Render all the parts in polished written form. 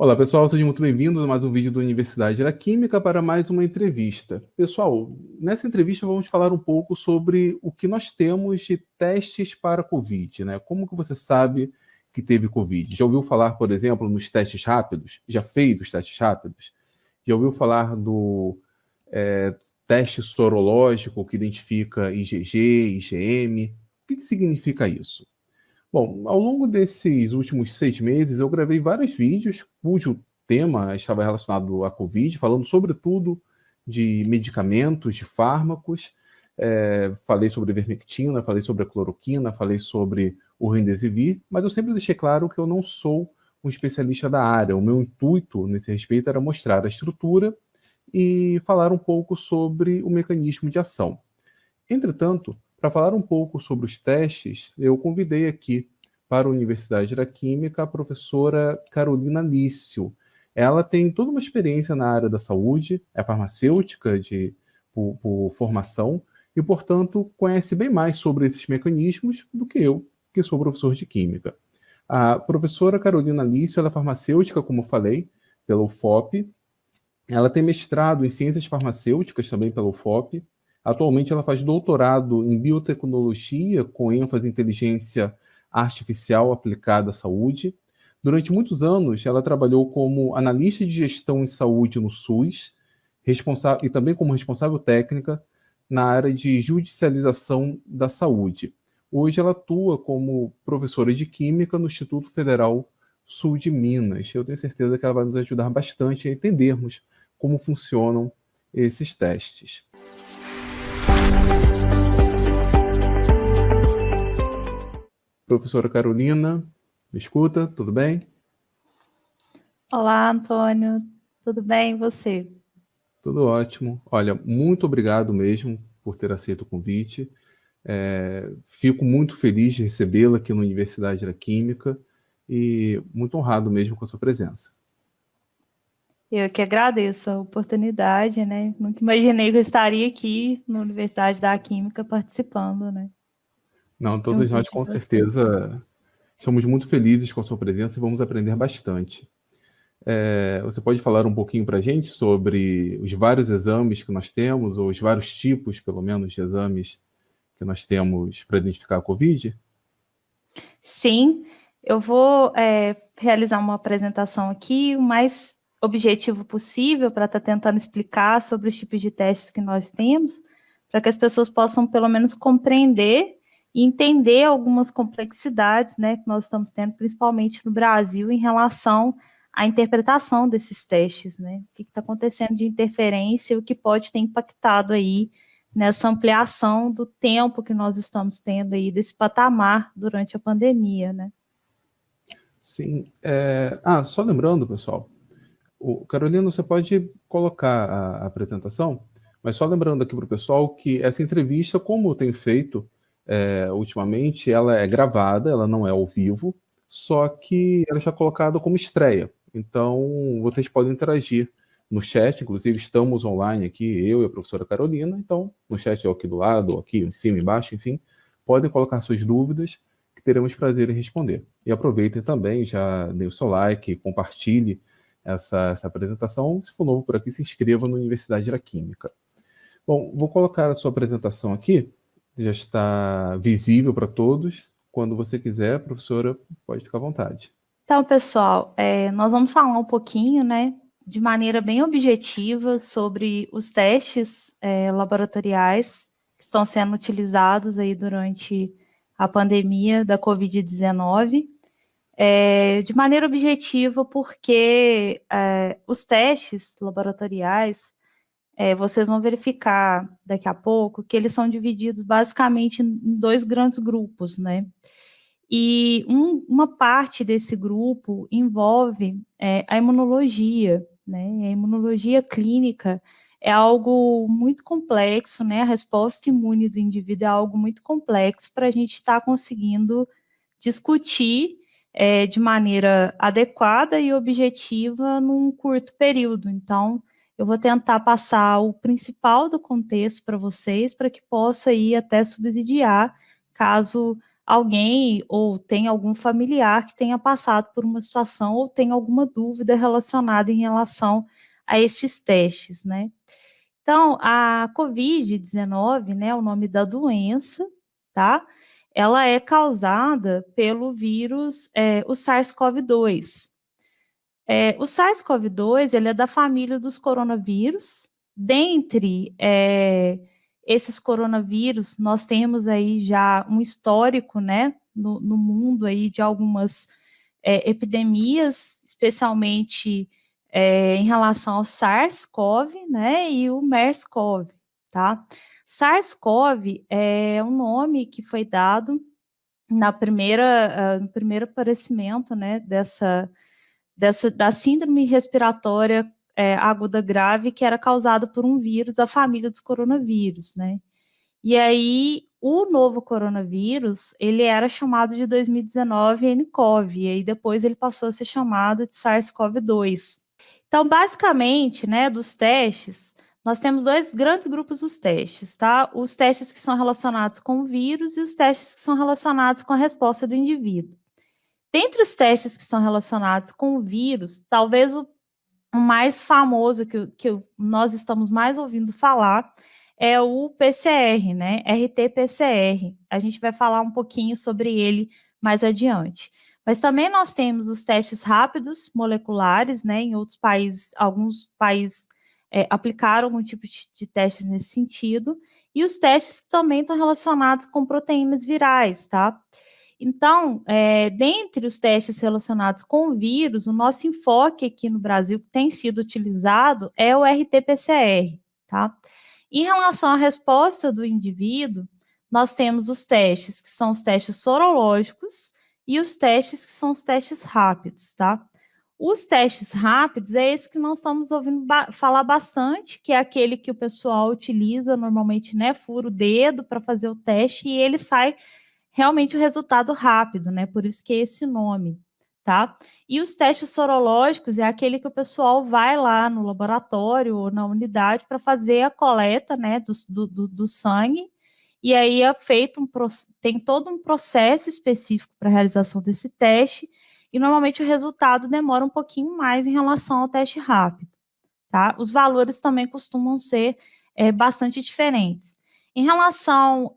Olá, pessoal, sejam muito bem-vindos a mais um vídeo da Universidade da Química para mais uma entrevista. Pessoal, nessa entrevista vamos falar um pouco sobre o que nós temos de testes para Covid, né? Como que você sabe que teve Covid? Já ouviu falar, por exemplo, nos testes rápidos? Já fez os testes rápidos? Já ouviu falar do é, teste sorológico que identifica IgG, IgM? O que significa isso? Bom, ao longo desses últimos 6 meses, eu gravei vários vídeos cujo tema estava relacionado à Covid, falando sobretudo de medicamentos, de fármacos. Falei sobre a ivermectina, falei sobre a cloroquina, falei sobre o remdesivir, mas eu sempre deixei claro que eu não sou um especialista da área. O meu intuito nesse respeito era mostrar a estrutura e falar um pouco sobre o mecanismo de ação. Entretanto, para falar um pouco sobre os testes, eu convidei aqui para a Universidade da Química a professora Carolina Lício. Ela tem toda uma experiência na área da saúde, é farmacêutica por formação e, portanto, conhece bem mais sobre esses mecanismos do que eu, que sou professor de Química. A professora Carolina Lício ela é farmacêutica, como eu falei, pela UFOP. Ela tem mestrado em ciências farmacêuticas também pela UFOP. Atualmente ela faz doutorado em biotecnologia com ênfase em inteligência artificial aplicada à saúde. Durante muitos anos ela trabalhou como analista de gestão em saúde no SUS, e também como responsável técnica na área de judicialização da saúde. Hoje ela atua como professora de Química no Instituto Federal Sul de Minas. Eu tenho certeza que ela vai nos ajudar bastante a entendermos como funcionam esses testes. Professora Carolina, me escuta? Tudo bem? Olá, Antônio. Tudo bem, e você? Tudo ótimo. Olha, muito obrigado mesmo por ter aceito o convite. Fico muito feliz de recebê-la aqui na Universidade da Química e muito honrado mesmo com a sua presença. Eu que agradeço a oportunidade, né? Nunca imaginei que eu estaria aqui na Universidade da Química participando, né? Não, De um todos nós vídeo com de vocês. certeza estamos muito felizes com a sua presença e vamos aprender bastante. Você pode falar um pouquinho para a gente sobre os vários exames que nós temos, ou os vários tipos, pelo menos, de exames que nós temos para identificar a Covid? Sim, eu vou realizar uma apresentação aqui o mais objetivo possível para estar tentando explicar sobre os tipos de testes que nós temos, para que as pessoas possam pelo menos compreender e entender algumas complexidades, né, que nós estamos tendo, principalmente no Brasil, em relação à interpretação desses testes, né? O que está acontecendo de interferência e o que pode ter impactado aí nessa ampliação do tempo que nós estamos tendo aí desse patamar durante a pandemia, né? Sim. Só lembrando, pessoal, Carolina, você pode colocar a apresentação, mas só lembrando aqui para o pessoal que essa entrevista, como eu tenho feito ultimamente, ela é gravada, ela não é ao vivo, só que ela está colocada como estreia. Então, vocês podem interagir no chat, inclusive estamos online aqui, eu e a professora Carolina, então no chat aqui do lado, ou aqui em cima, embaixo, enfim, podem colocar suas dúvidas, que teremos prazer em responder. E aproveitem também, já dê o seu like, compartilhe essa apresentação. Se for novo por aqui, se inscreva na Universidade da Química. Bom, vou colocar a sua apresentação aqui, já está visível para todos. Quando você quiser, professora, pode ficar à vontade. Então, pessoal, nós vamos falar um pouquinho, né, de maneira bem objetiva sobre os testes laboratoriais que estão sendo utilizados aí durante a pandemia da Covid-19, de maneira objetiva porque os testes laboratoriais, vocês vão verificar daqui a pouco que eles são divididos basicamente em dois grandes grupos, né? E uma parte desse grupo envolve a imunologia, né? A imunologia clínica é algo muito complexo, né? A resposta imune do indivíduo é algo muito complexo para a gente estar conseguindo discutir de maneira adequada e objetiva num curto período. Então, eu vou tentar passar o principal do contexto para vocês, para que possa ir até subsidiar, caso alguém ou tem algum familiar que tenha passado por uma situação ou tem alguma dúvida relacionada em relação a estes testes, né? Então, a COVID-19, né, o nome da doença, tá? Ela é causada pelo vírus, o SARS-CoV-2. O SARS-CoV-2, ele é da família dos coronavírus. Dentre esses coronavírus, nós temos aí já um histórico, né, no mundo aí de algumas epidemias, especialmente em relação ao SARS-CoV, né, e o MERS-CoV, tá? SARS-CoV é um nome que foi dado no primeiro aparecimento, né, da síndrome respiratória aguda grave, que era causada por um vírus da família dos coronavírus, né? E aí, o novo coronavírus, ele era chamado de 2019 nCoV, e aí depois ele passou a ser chamado de SARS-CoV-2. Então, basicamente, né, dos testes, nós temos dois grandes grupos dos testes, tá? Os testes que são relacionados com o vírus e os testes que são relacionados com a resposta do indivíduo. Dentre os testes que são relacionados com o vírus, talvez o mais famoso que nós estamos mais ouvindo falar é o PCR, né? RT-PCR. A gente vai falar um pouquinho sobre ele mais adiante. Mas também nós temos os testes rápidos moleculares, né? Em outros países, alguns países aplicaram algum tipo de testes nesse sentido, e os testes que também estão relacionados com proteínas virais, tá? Então, dentre os testes relacionados com o vírus, o nosso enfoque aqui no Brasil que tem sido utilizado é o RT-PCR, tá? Em relação à resposta do indivíduo, nós temos os testes que são os testes sorológicos e os testes que são os testes rápidos, tá? Os testes rápidos é esse que nós estamos ouvindo falar bastante, que é aquele que o pessoal utiliza normalmente, né? Fura o dedo para fazer o teste e ele sai realmente o resultado rápido, né? Por isso que é esse nome, tá? E os testes sorológicos é aquele que o pessoal vai lá no laboratório ou na unidade para fazer a coleta, né, do sangue, e aí é feito tem todo um processo específico para a realização desse teste, e normalmente o resultado demora um pouquinho mais em relação ao teste rápido, tá? Os valores também costumam ser bastante diferentes. Em relação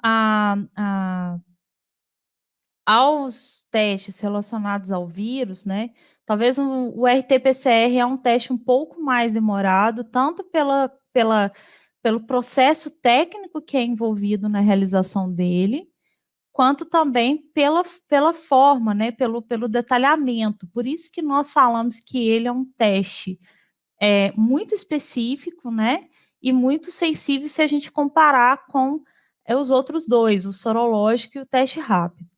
aos testes relacionados ao vírus, né? Talvez o RT-PCR é um teste um pouco mais demorado, tanto pelo processo técnico que é envolvido na realização dele, quanto também pela forma, né? Pelo detalhamento. Por isso que nós falamos que ele é um teste muito específico, né? E muito sensível se a gente comparar com os outros dois, o sorológico e o teste rápido.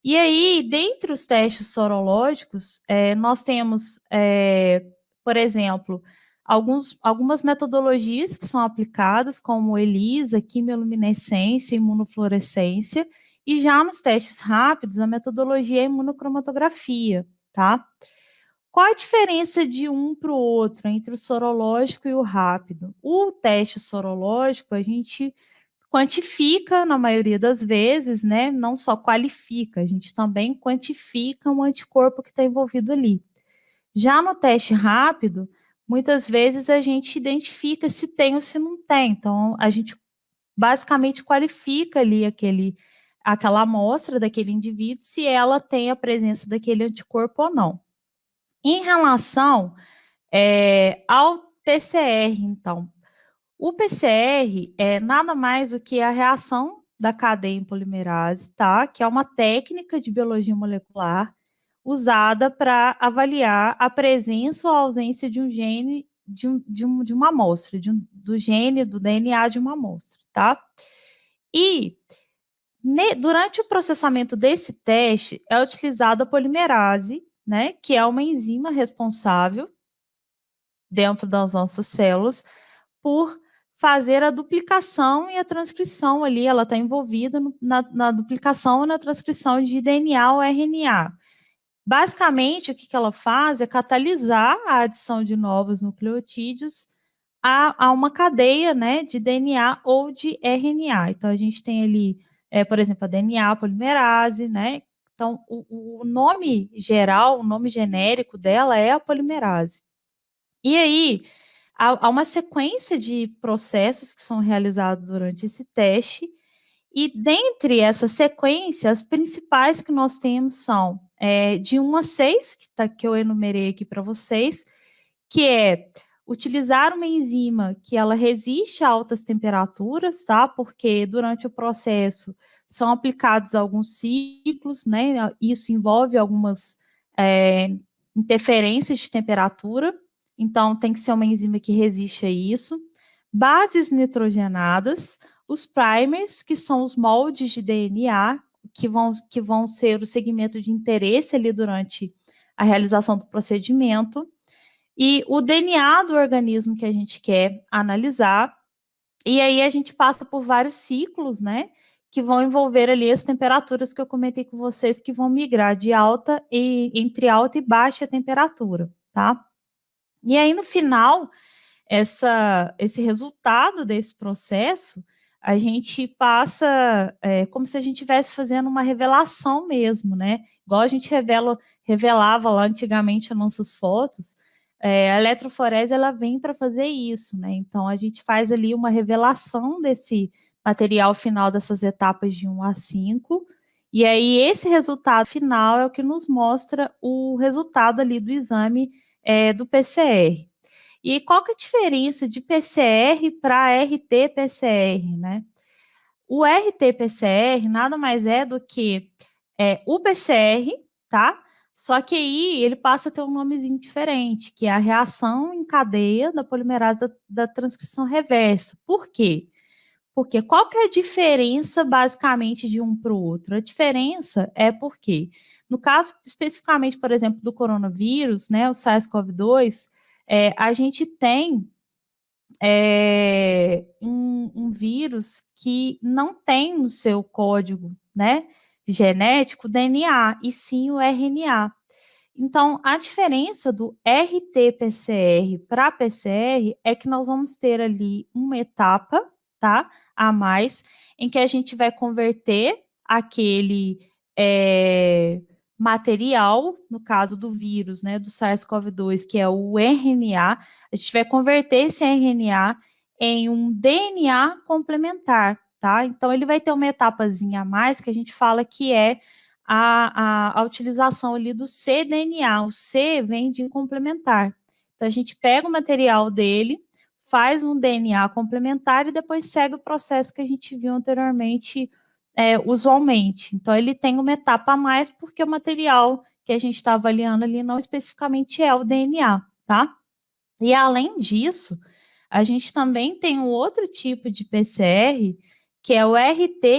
E aí, dentre os testes sorológicos, nós temos, por exemplo, algumas metodologias que são aplicadas, como ELISA, quimioluminescência, imunofluorescência, e já nos testes rápidos, a metodologia é imunocromatografia, tá? Qual a diferença de um para o outro, entre o sorológico e o rápido? O teste sorológico, a gente quantifica, na maioria das vezes, né? Não só qualifica, a gente também quantifica um anticorpo que está envolvido ali. Já no teste rápido, muitas vezes a gente identifica se tem ou se não tem. Então, a gente basicamente qualifica ali aquela amostra daquele indivíduo, se ela tem a presença daquele anticorpo ou não. Em relação ao PCR, então, o PCR é nada mais do que a reação da cadeia em polimerase, tá? Que é uma técnica de biologia molecular usada para avaliar a presença ou ausência de um gene de uma amostra, do gene do DNA de uma amostra, tá? E durante o processamento desse teste é utilizada a polimerase, né? Que é uma enzima responsável dentro das nossas células por fazer a duplicação e a transcrição ali, ela está envolvida na duplicação e na transcrição de DNA ou RNA. Basicamente, o que ela faz é catalisar a adição de novos nucleotídeos a uma cadeia, né, de DNA ou de RNA. Então, a gente tem ali por exemplo, a DNA polimerase, né? Então, o nome geral, o nome genérico dela é a polimerase. E aí, há uma sequência de processos que são realizados durante esse teste, e dentre essa sequência, as principais que nós temos são de 1 a 6, que eu enumerei aqui para vocês, que é utilizar uma enzima que ela resiste a altas temperaturas, tá? Porque durante o processo são aplicados alguns ciclos, né? Isso envolve algumas interferências de temperatura, então tem que ser uma enzima que resiste a isso. Bases nitrogenadas, os primers, que são os moldes de DNA, que vão ser o segmento de interesse ali durante a realização do procedimento, e o DNA do organismo que a gente quer analisar, e aí a gente passa por vários ciclos, né, que vão envolver ali as temperaturas que eu comentei com vocês, que vão migrar de entre alta e baixa temperatura, tá? E aí, no final, esse resultado desse processo, a gente passa como se a gente estivesse fazendo uma revelação mesmo, né? Igual a gente revelava lá antigamente as nossas fotos, a eletroforese ela vem para fazer isso, né? Então a gente faz ali uma revelação desse material final dessas etapas de 1 a 5, e aí esse resultado final é o que nos mostra o resultado ali do exame do PCR. E qual que é a diferença de PCR para RT-PCR, né? O RT-PCR nada mais é do que o PCR, tá? Só que aí ele passa a ter um nomezinho diferente, que é a reação em cadeia da polimerase da transcrição reversa. Por quê? Porque qual que é a diferença, basicamente, de um para o outro? A diferença é porque, no caso, especificamente, por exemplo, do coronavírus, né, o SARS-CoV-2, a gente tem um vírus que não tem no seu código, né, genético DNA, e sim o RNA. Então, a diferença do RT-PCR para PCR é que nós vamos ter ali uma etapa, tá, a mais, em que a gente vai converter aquele material, no caso do vírus, né, do SARS-CoV-2, que é o RNA, a gente vai converter esse RNA em um DNA complementar, tá? Então, ele vai ter uma etapazinha a mais que a gente fala que é a utilização ali do cDNA. O C vem de complementar. Então, a gente pega o material dele, faz um DNA complementar e depois segue o processo que a gente viu anteriormente, usualmente. Então, ele tem uma etapa a mais porque o material que a gente está avaliando ali não especificamente é o DNA, tá? E, além disso, a gente também tem um outro tipo de PCR, que é o RT-qPCR,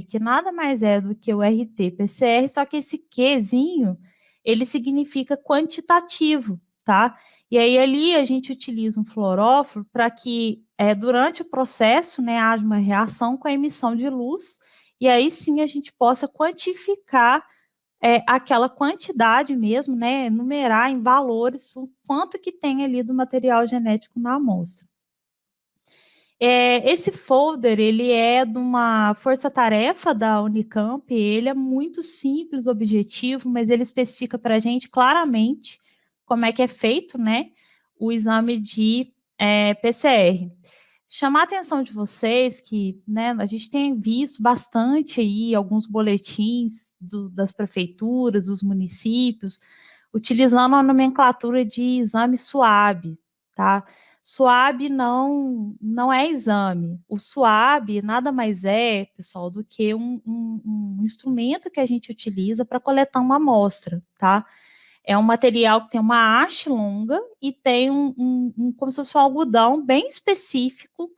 que nada mais é do que o RT-PCR, só que esse Qzinho, ele significa quantitativo, tá? E aí ali a gente utiliza um fluoróforo para que durante o processo, né, haja uma reação com a emissão de luz, e aí sim a gente possa quantificar aquela quantidade mesmo, né, numerar em valores o quanto que tem ali do material genético na amostra. Esse folder, ele é de uma força-tarefa da Unicamp, ele é muito simples, objetivo, mas ele especifica para a gente claramente como é que é feito, né, o exame de PCR. Chamar a atenção de vocês que, né, a gente tem visto bastante aí alguns boletins das prefeituras, dos municípios, utilizando a nomenclatura de exame SUAB, tá? SUAB não é exame. O SUAB nada mais é, pessoal, do que um instrumento que a gente utiliza para coletar uma amostra, tá? É um material que tem uma haste longa e tem como se fosse um algodão bem específico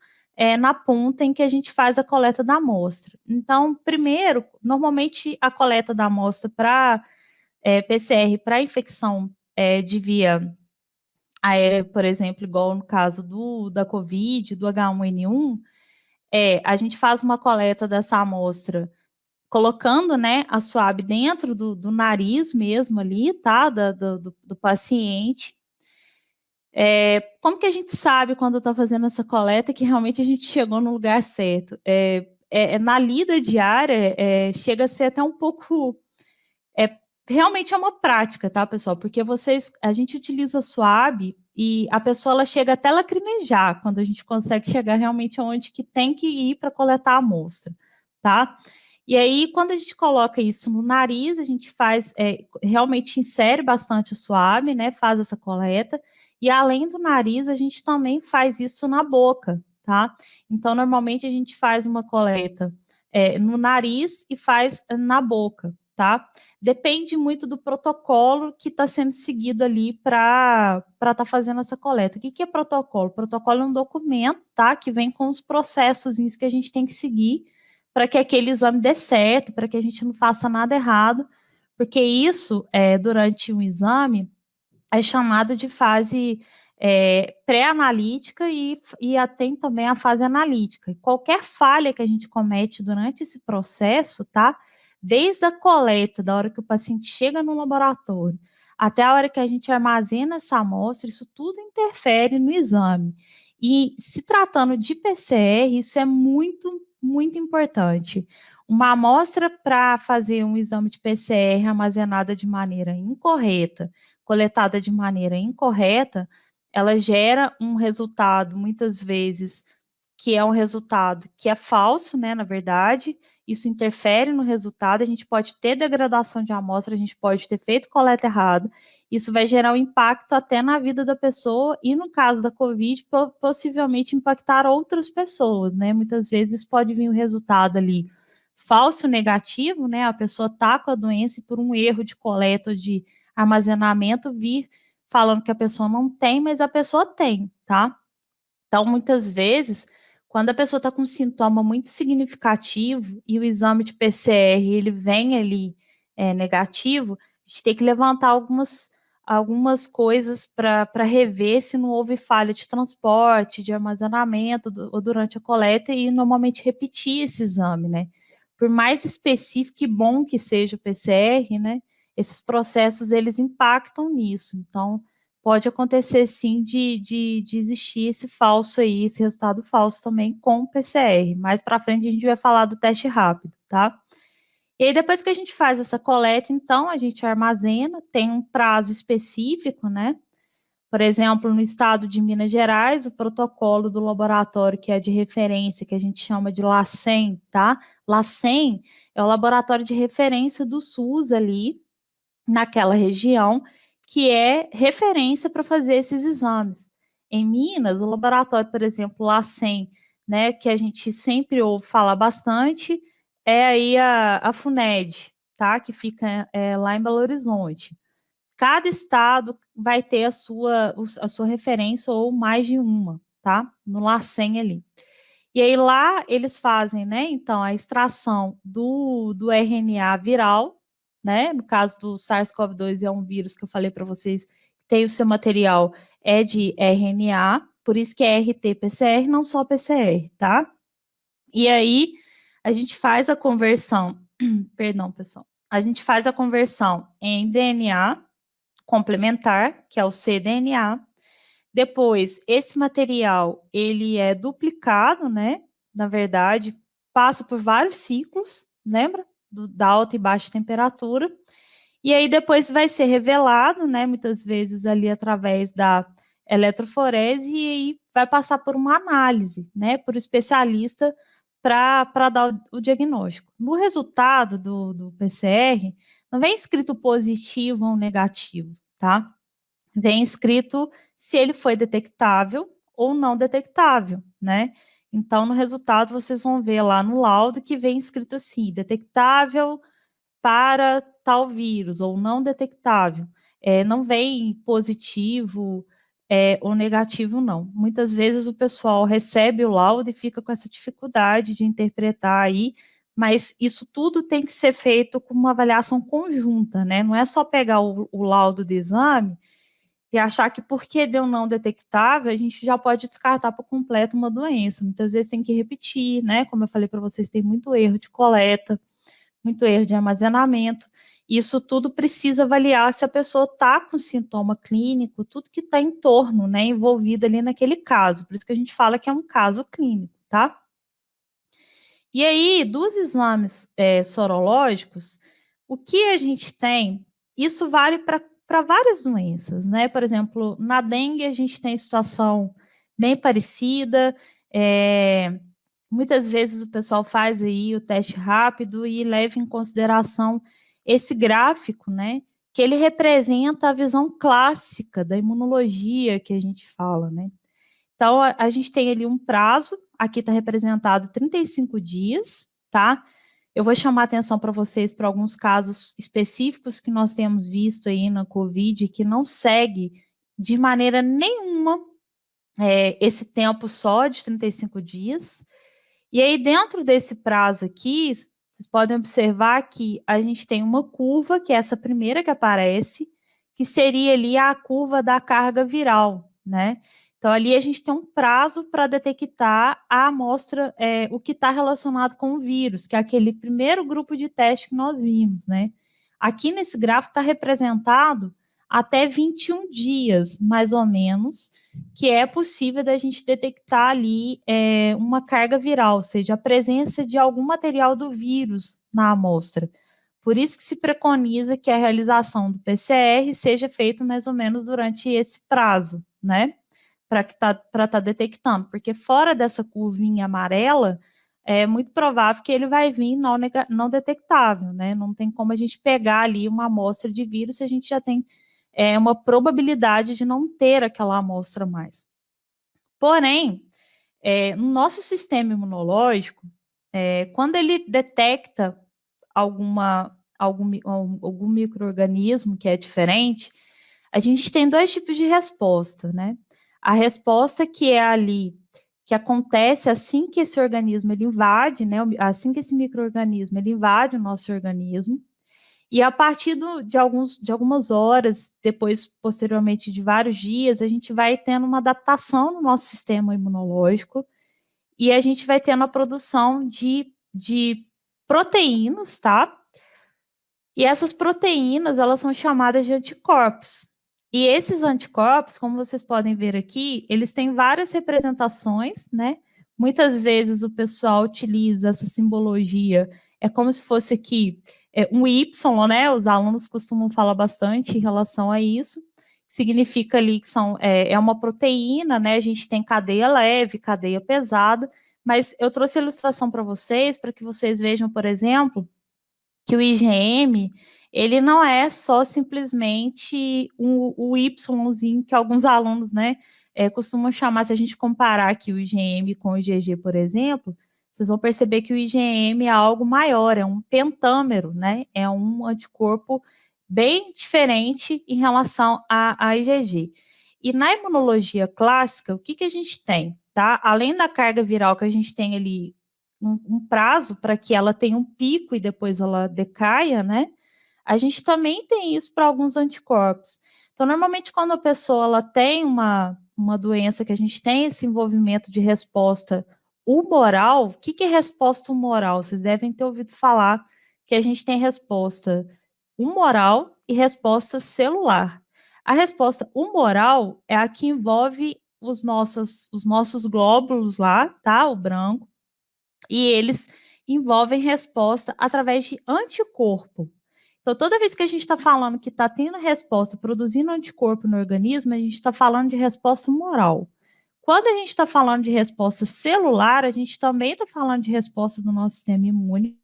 na ponta em que a gente faz a coleta da amostra. Então, primeiro, normalmente a coleta da amostra para PCR, para infecção de via aérea, por exemplo, igual no caso da COVID, do H1N1, a gente faz uma coleta dessa amostra colocando, né, a SUAB dentro do nariz mesmo ali, tá, do paciente. Como que a gente sabe quando está fazendo essa coleta que realmente a gente chegou no lugar certo? na lida diária, chega a ser até um pouco... realmente é uma prática, tá, pessoal? Porque a gente utiliza suave e a pessoa ela chega até lacrimejar quando a gente consegue chegar realmente aonde que tem que ir para coletar a amostra, tá? E aí, quando a gente coloca isso no nariz, a gente faz, realmente insere bastante o suave, né? Faz essa coleta. E além do nariz, a gente também faz isso na boca, tá? Então, normalmente a gente faz uma coleta no nariz e faz na boca, tá? Depende muito do protocolo que está sendo seguido ali para estar fazendo essa coleta. O que é protocolo? Protocolo é um documento, tá? Que vem com os processos que a gente tem que seguir para que aquele exame dê certo, para que a gente não faça nada errado, porque isso, durante um exame, é chamado de fase pré-analítica e tem também a fase analítica. E qualquer falha que a gente comete durante esse processo, tá? Desde a coleta, da hora que o paciente chega no laboratório, até a hora que a gente armazena essa amostra, isso tudo interfere no exame. E se tratando de PCR, isso é muito, muito importante. Uma amostra para fazer um exame de PCR armazenada de maneira incorreta, coletada de maneira incorreta, ela gera um resultado, muitas vezes, que é um resultado que é falso, né, na verdade, isso interfere no resultado, a gente pode ter degradação de amostra, a gente pode ter feito coleta errada, isso vai gerar um impacto até na vida da pessoa e, no caso da Covid, possivelmente impactar outras pessoas, né, muitas vezes pode vir o resultado ali falso negativo, né, a pessoa está com a doença e por um erro de coleta ou de armazenamento vir falando que a pessoa não tem, mas a pessoa tem, tá? Então, muitas vezes, quando a pessoa está com um sintoma muito significativo e o exame de PCR ele vem ali negativo, a gente tem que levantar algumas coisas para rever se não houve falha de transporte, de armazenamento ou durante a coleta e normalmente repetir esse exame, né? Por mais específico e bom que seja o PCR, né? Esses processos eles impactam nisso. Então, pode acontecer sim de existir esse falso aí, esse resultado falso também com o PCR. Mais para frente a gente vai falar do teste rápido, tá? E aí depois que a gente faz essa coleta, então a gente armazena, tem um prazo específico, né? Por exemplo, no estado de Minas Gerais, o protocolo do laboratório que é de referência, que a gente chama de LACEN, tá? LACEN é o laboratório de referência do SUS ali, naquela região, que é referência para fazer esses exames. Em Minas, o laboratório, por exemplo, LACEN, né, que a gente sempre ouve falar bastante, é aí a FUNED, tá, que fica lá em Belo Horizonte. Cada estado vai ter a sua referência ou mais de uma, tá, no LACEN ali. E aí lá eles fazem, né, então, a extração do RNA viral, né, no caso do SARS-CoV-2 é um vírus que eu falei para vocês, tem o seu material é de RNA, por isso que é RT-PCR, não só PCR, tá? E aí a gente faz a conversão, perdão, pessoal, a gente faz a conversão em DNA complementar, que é o cDNA. Depois, esse material, ele é duplicado, né? Na verdade, passa por vários ciclos, lembra? Da alta e baixa temperatura. E aí depois vai ser revelado, né? Muitas vezes ali através da eletroforese e aí vai passar por uma análise, né? Por um especialista para dar o diagnóstico. No resultado do PCR, não vem escrito positivo ou negativo, tá? Vem escrito se ele foi detectável ou não detectável, né? Então, no resultado, vocês vão ver lá no laudo que vem escrito assim, detectável para tal vírus, ou não detectável. Não vem positivo ou negativo, não. Muitas vezes o pessoal recebe o laudo e fica com essa dificuldade de interpretar aí, mas isso tudo tem que ser feito com uma avaliação conjunta, né? Não é só pegar o laudo do exame e achar que porque deu não detectável, a gente já pode descartar por completo uma doença. Muitas vezes tem que repetir, né? Como eu falei para vocês, tem muito erro de coleta, muito erro de armazenamento. Isso tudo precisa avaliar se a pessoa está com sintoma clínico, tudo que está em torno, né, envolvido ali naquele caso. Por isso que a gente fala que é um caso clínico, tá? E aí, dos exames sorológicos, o que a gente tem, isso vale para várias doenças, né? Por exemplo, na dengue a gente tem situação bem parecida, muitas vezes o pessoal faz aí o teste rápido e leva em consideração esse gráfico, né? Que ele representa a visão clássica da imunologia que a gente fala, né? Então, a gente tem ali um prazo, aqui está representado 35 dias, tá? Eu vou chamar atenção para vocês para alguns casos específicos que nós temos visto aí na Covid, que não segue de maneira nenhuma esse tempo só de 35 dias. E aí, dentro desse prazo aqui, vocês podem observar que a gente tem uma curva, que é essa primeira que aparece, que seria ali a curva da carga viral, né? Então, ali a gente tem um prazo para detectar a amostra, o que está relacionado com o vírus, que é aquele primeiro grupo de teste que nós vimos, né? Aqui nesse gráfico está representado até 21 dias, mais ou menos, que é possível da gente detectar ali uma carga viral, ou seja, a presença de algum material do vírus na amostra. Por isso que se preconiza que a realização do PCR seja feita mais ou menos durante esse prazo, né? Para estar detectando, porque fora dessa curvinha amarela, é muito provável que ele vai vir não detectável, né? Não tem como a gente pegar ali uma amostra de vírus se a gente já tem uma probabilidade de não ter aquela amostra mais. Porém, no nosso sistema imunológico, quando ele detecta algum micro-organismo que é diferente, a gente tem dois tipos de resposta, né? A resposta que é ali, que acontece assim que esse organismo ele invade, né? Assim que esse micro-organismo ele invade o nosso organismo, e a partir de algumas horas, depois, posteriormente, de vários dias, a gente vai tendo uma adaptação no nosso sistema imunológico e a gente vai tendo a produção de proteínas, tá? E essas proteínas, elas são chamadas de anticorpos. E esses anticorpos, como vocês podem ver aqui, eles têm várias representações, né? Muitas vezes o pessoal utiliza essa simbologia, é como se fosse aqui um Y, né? Os alunos costumam falar bastante em relação a isso. Significa ali que é uma proteína, né? A gente tem cadeia leve, cadeia pesada, mas eu trouxe a ilustração para vocês, para que vocês vejam, por exemplo, que o IgM, ele não é só simplesmente o Yzinho que alguns alunos, né, costumam chamar. Se a gente comparar aqui o IgM com o IgG, por exemplo, vocês vão perceber que o IgM é algo maior, é um pentâmero, né, é um anticorpo bem diferente em relação a IgG. E na imunologia clássica, o que a gente tem, tá? Além da carga viral que a gente tem ali um prazo para que ela tenha um pico e depois ela decaia, né? A gente também tem isso para alguns anticorpos. Então, normalmente, quando a pessoa ela tem uma doença que a gente tem esse envolvimento de resposta humoral, o que é resposta humoral? Vocês devem ter ouvido falar que a gente tem resposta humoral e resposta celular. A resposta humoral é a que envolve os nossos glóbulos lá, tá? O branco, e eles envolvem resposta através de anticorpo. Então, toda vez que a gente está falando que está tendo resposta, produzindo anticorpo no organismo, a gente está falando de resposta humoral. Quando a gente está falando de resposta celular, a gente também está falando de resposta do nosso sistema imune,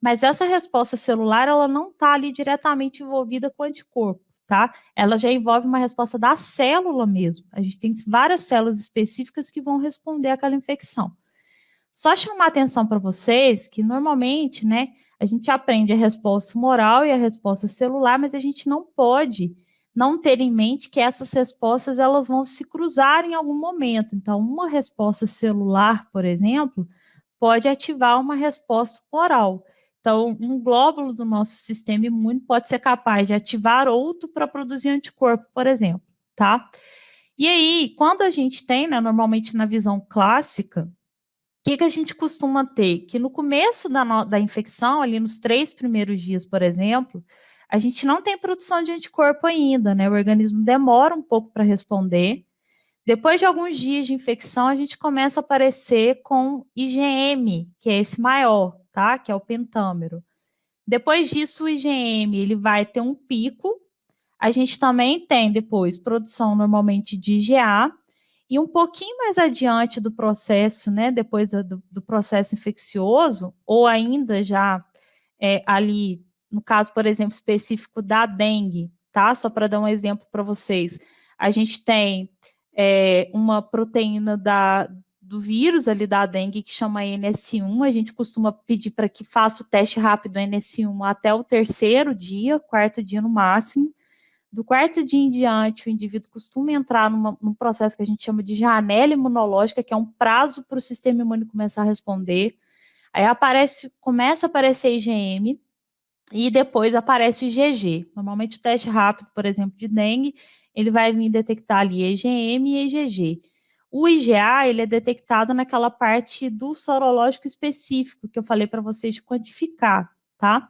mas essa resposta celular, ela não está ali diretamente envolvida com o anticorpo, tá? Ela já envolve uma resposta da célula mesmo. A gente tem várias células específicas que vão responder àquela infecção. Só chamar atenção para vocês que normalmente, né, a gente aprende a resposta humoral e a resposta celular, mas a gente não pode não ter em mente que essas respostas elas vão se cruzar em algum momento. Então, uma resposta celular, por exemplo, pode ativar uma resposta oral. Então, um glóbulo do nosso sistema imune pode ser capaz de ativar outro para produzir anticorpo, por exemplo, tá? E aí, quando a gente tem, né, normalmente na visão clássica, o que a gente costuma ter? Que no começo da infecção, ali nos 3 primeiros dias, por exemplo, a gente não tem produção de anticorpo ainda, né? O organismo demora um pouco para responder. Depois de alguns dias de infecção, a gente começa a aparecer com IgM, que é esse maior, tá? Que é o pentâmero. Depois disso, o IgM ele vai ter um pico. A gente também tem depois produção normalmente de IgA, e um pouquinho mais adiante do processo, né, depois do processo infeccioso, ou ainda já ali, no caso, por exemplo, específico da dengue, tá? Só para dar um exemplo para vocês. A gente tem uma proteína do vírus ali da dengue que chama NS1, a gente costuma pedir para que faça o teste rápido NS1 até o terceiro dia, quarto dia no máximo. Do quarto dia em diante, o indivíduo costuma entrar num processo que a gente chama de janela imunológica, que é um prazo para o sistema imune começar a responder. Aí começa a aparecer IgM e depois aparece o IgG. Normalmente o teste rápido, por exemplo, de dengue, ele vai vir detectar ali IgM e IgG. O IgA, ele é detectado naquela parte do sorológico específico que eu falei para vocês de quantificar, tá?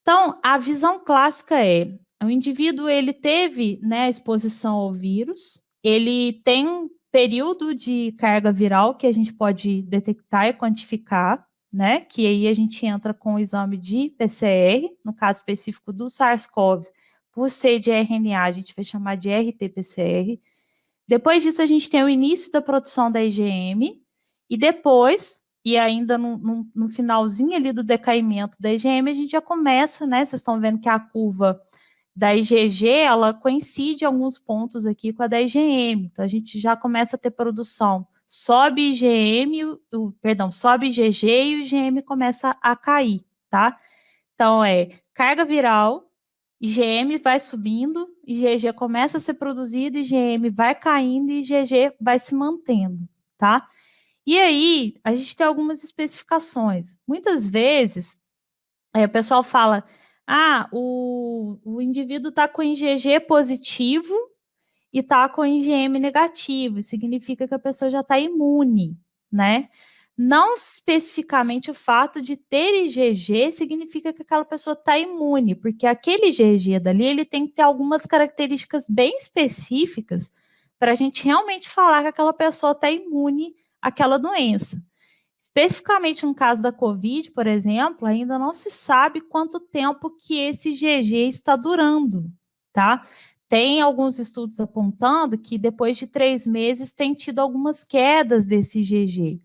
Então, a visão clássica é, o indivíduo, ele teve, né, exposição ao vírus, ele tem um período de carga viral que a gente pode detectar e quantificar, né, que aí a gente entra com o exame de PCR, no caso específico do SARS-CoV, por ser de RNA, a gente vai chamar de RT-PCR. Depois disso, a gente tem o início da produção da IgM, e depois, e ainda no finalzinho ali do decaimento da IgM, a gente já começa, né? Vocês estão vendo que a curva da IgG, ela coincide em alguns pontos aqui com a da IgM. Então, a gente já começa a ter produção. Sobe IgM, sobe IgG e o IgM começa a cair, tá? Então, carga viral, IgM vai subindo, IgG começa a ser produzido, IgM vai caindo e IgG vai se mantendo, tá? E aí, a gente tem algumas especificações. Muitas vezes, o pessoal fala, o indivíduo está com IgG positivo e está com IgM negativo, significa que a pessoa já está imune, né? Não especificamente o fato de ter IgG significa que aquela pessoa está imune, porque aquele IgG dali, ele tem que ter algumas características bem específicas para a gente realmente falar que aquela pessoa está imune àquela doença. Especificamente no caso da Covid, por exemplo, ainda não se sabe quanto tempo que esse IgG está durando, tá? Tem alguns estudos apontando que depois de 3 meses tem tido algumas quedas desse IgG.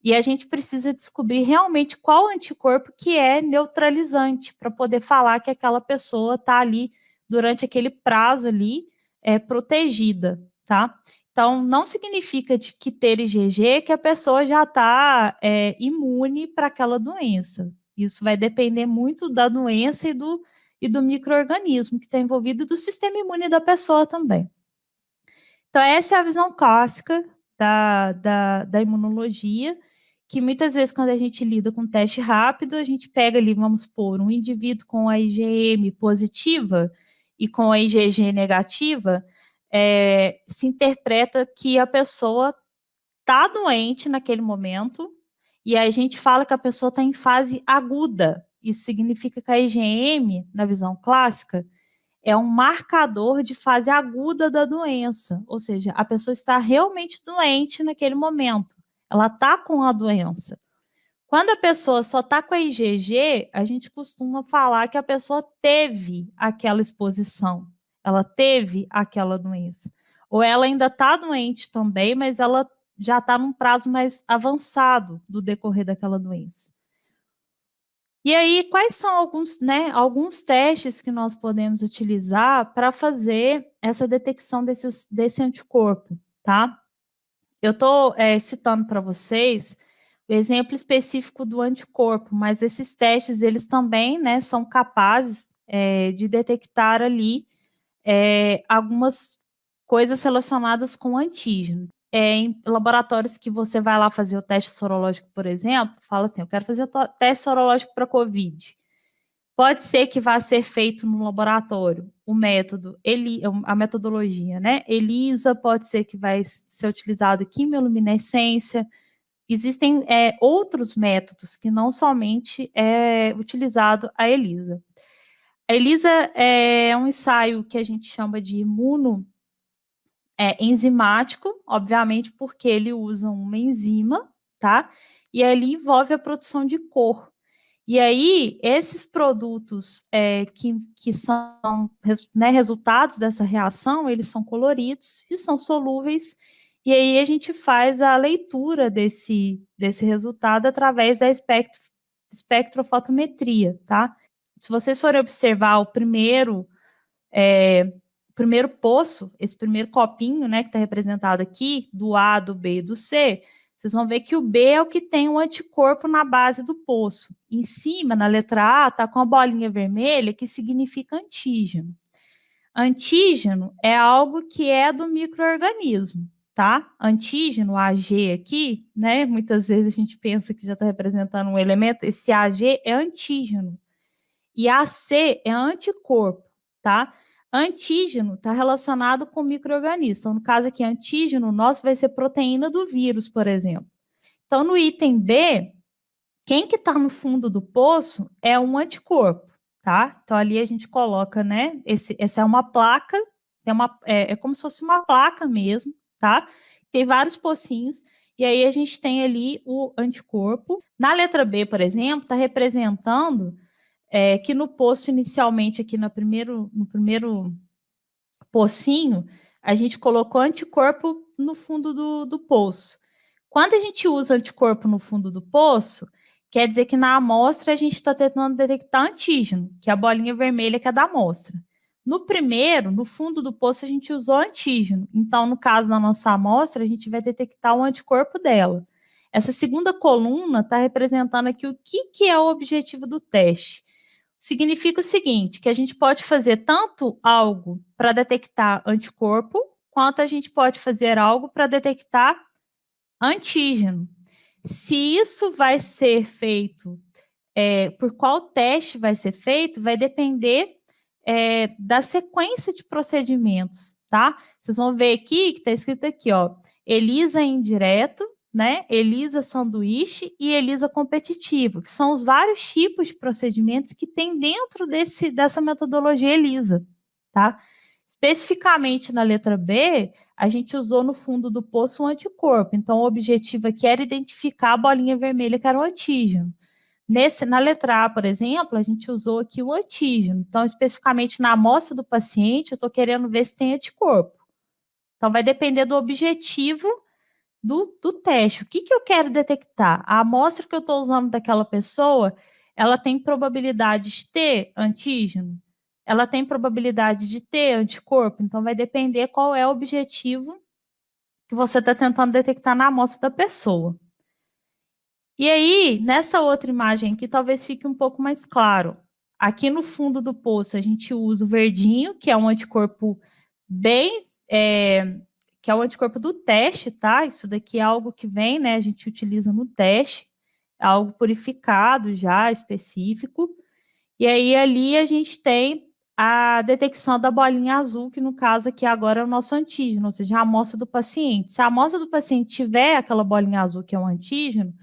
E a gente precisa descobrir realmente qual anticorpo que é neutralizante para poder falar que aquela pessoa está ali durante aquele prazo ali protegida, tá? Então, não significa que ter IgG que a pessoa já está imune para aquela doença. Isso vai depender muito da doença e do micro-organismo que está envolvido e do sistema imune da pessoa também. Então, essa é a visão clássica da imunologia, que muitas vezes, quando a gente lida com teste rápido, a gente pega ali, vamos supor, um indivíduo com a IgM positiva e com a IgG negativa, se interpreta que a pessoa está doente naquele momento, e a gente fala que a pessoa está em fase aguda. Isso significa que a IgM, na visão clássica, é um marcador de fase aguda da doença, ou seja, a pessoa está realmente doente naquele momento, ela está com a doença. Quando a pessoa só está com a IgG, a gente costuma falar que a pessoa teve aquela exposição, ela teve aquela doença. Ou ela ainda está doente também, mas ela já está num prazo mais avançado do decorrer daquela doença. E aí, quais são alguns testes que nós podemos utilizar para fazer essa detecção desse anticorpo, tá? Eu estou citando para vocês o exemplo específico do anticorpo, mas esses testes, eles também, né, são capazes de detectar ali algumas coisas relacionadas com antígeno. Em laboratórios que você vai lá fazer o teste sorológico, por exemplo, fala assim, eu quero fazer o teste sorológico para COVID. Pode ser que vá ser feito no laboratório o método, a metodologia, né? ELISA, pode ser que vai ser utilizado quimioluminescência. Existem outros métodos que não somente é utilizado a ELISA. A ELISA é um ensaio que a gente chama de é enzimático, obviamente, porque ele usa uma enzima, tá? E ali envolve a produção de cor. E aí, esses produtos que são resultados dessa reação, eles são coloridos e são solúveis, e aí a gente faz a leitura desse resultado através da espectrofotometria, tá? Se vocês forem observar o primeiro poço, esse primeiro copinho, né, que está representado aqui, do A, do B e do C, vocês vão ver que o B é o que tem um anticorpo na base do poço. Em cima, na letra A, está com a bolinha vermelha, que significa antígeno. Antígeno é algo que é do micro-organismo, tá? Antígeno, AG aqui, né? Muitas vezes a gente pensa que já está representando um elemento, esse AG é antígeno. E AC é anticorpo, tá? Antígeno está relacionado com micro-organismo. Então, no caso aqui, antígeno nosso vai ser proteína do vírus, por exemplo. Então, no item B, quem que está no fundo do poço é um anticorpo, tá? Então, ali a gente coloca, né? Essa é uma placa, é como se fosse uma placa mesmo, tá? Tem vários pocinhos, e aí a gente tem ali o anticorpo. Na letra B, por exemplo, está representando que no poço, inicialmente, aqui no primeiro pocinho, a gente colocou anticorpo no fundo do poço. Quando a gente usa anticorpo no fundo do poço, quer dizer que na amostra a gente está tentando detectar antígeno, que é a bolinha vermelha que é da amostra. No primeiro, no fundo do poço, a gente usou antígeno. Então, no caso da nossa amostra, a gente vai detectar o anticorpo dela. Essa segunda coluna está representando aqui o que é o objetivo do teste. Significa o seguinte, que a gente pode fazer tanto algo para detectar anticorpo, quanto a gente pode fazer algo para detectar antígeno. Se isso vai ser feito, por qual teste vai ser feito, vai depender da sequência de procedimentos, tá? Vocês vão ver aqui, que está escrito aqui, ó, ELISA indireto, né? ELISA sanduíche e ELISA competitivo, que são os vários tipos de procedimentos que tem dentro dessa metodologia ELISA, tá? Especificamente na letra B, a gente usou no fundo do poço um anticorpo. Então, o objetivo aqui era identificar a bolinha vermelha que era o antígeno. Na letra A, por exemplo, a gente usou aqui o antígeno. Então, especificamente na amostra do paciente, eu estou querendo ver se tem anticorpo. Então, vai depender do objetivo do teste. O que eu quero detectar? A amostra que eu estou usando daquela pessoa, ela tem probabilidade de ter antígeno? Ela tem probabilidade de ter anticorpo? Então, vai depender qual é o objetivo que você está tentando detectar na amostra da pessoa. E aí, nessa outra imagem aqui, talvez fique um pouco mais claro. Aqui no fundo do poço, a gente usa o verdinho, que é um anticorpo que é o anticorpo do teste, tá? Isso daqui é algo que vem, né? A gente utiliza no teste, é algo purificado já, específico. E aí, ali a gente tem a detecção da bolinha azul, que no caso aqui agora é o nosso antígeno, ou seja, a amostra do paciente. Se a amostra do paciente tiver aquela bolinha azul, que é um antígeno,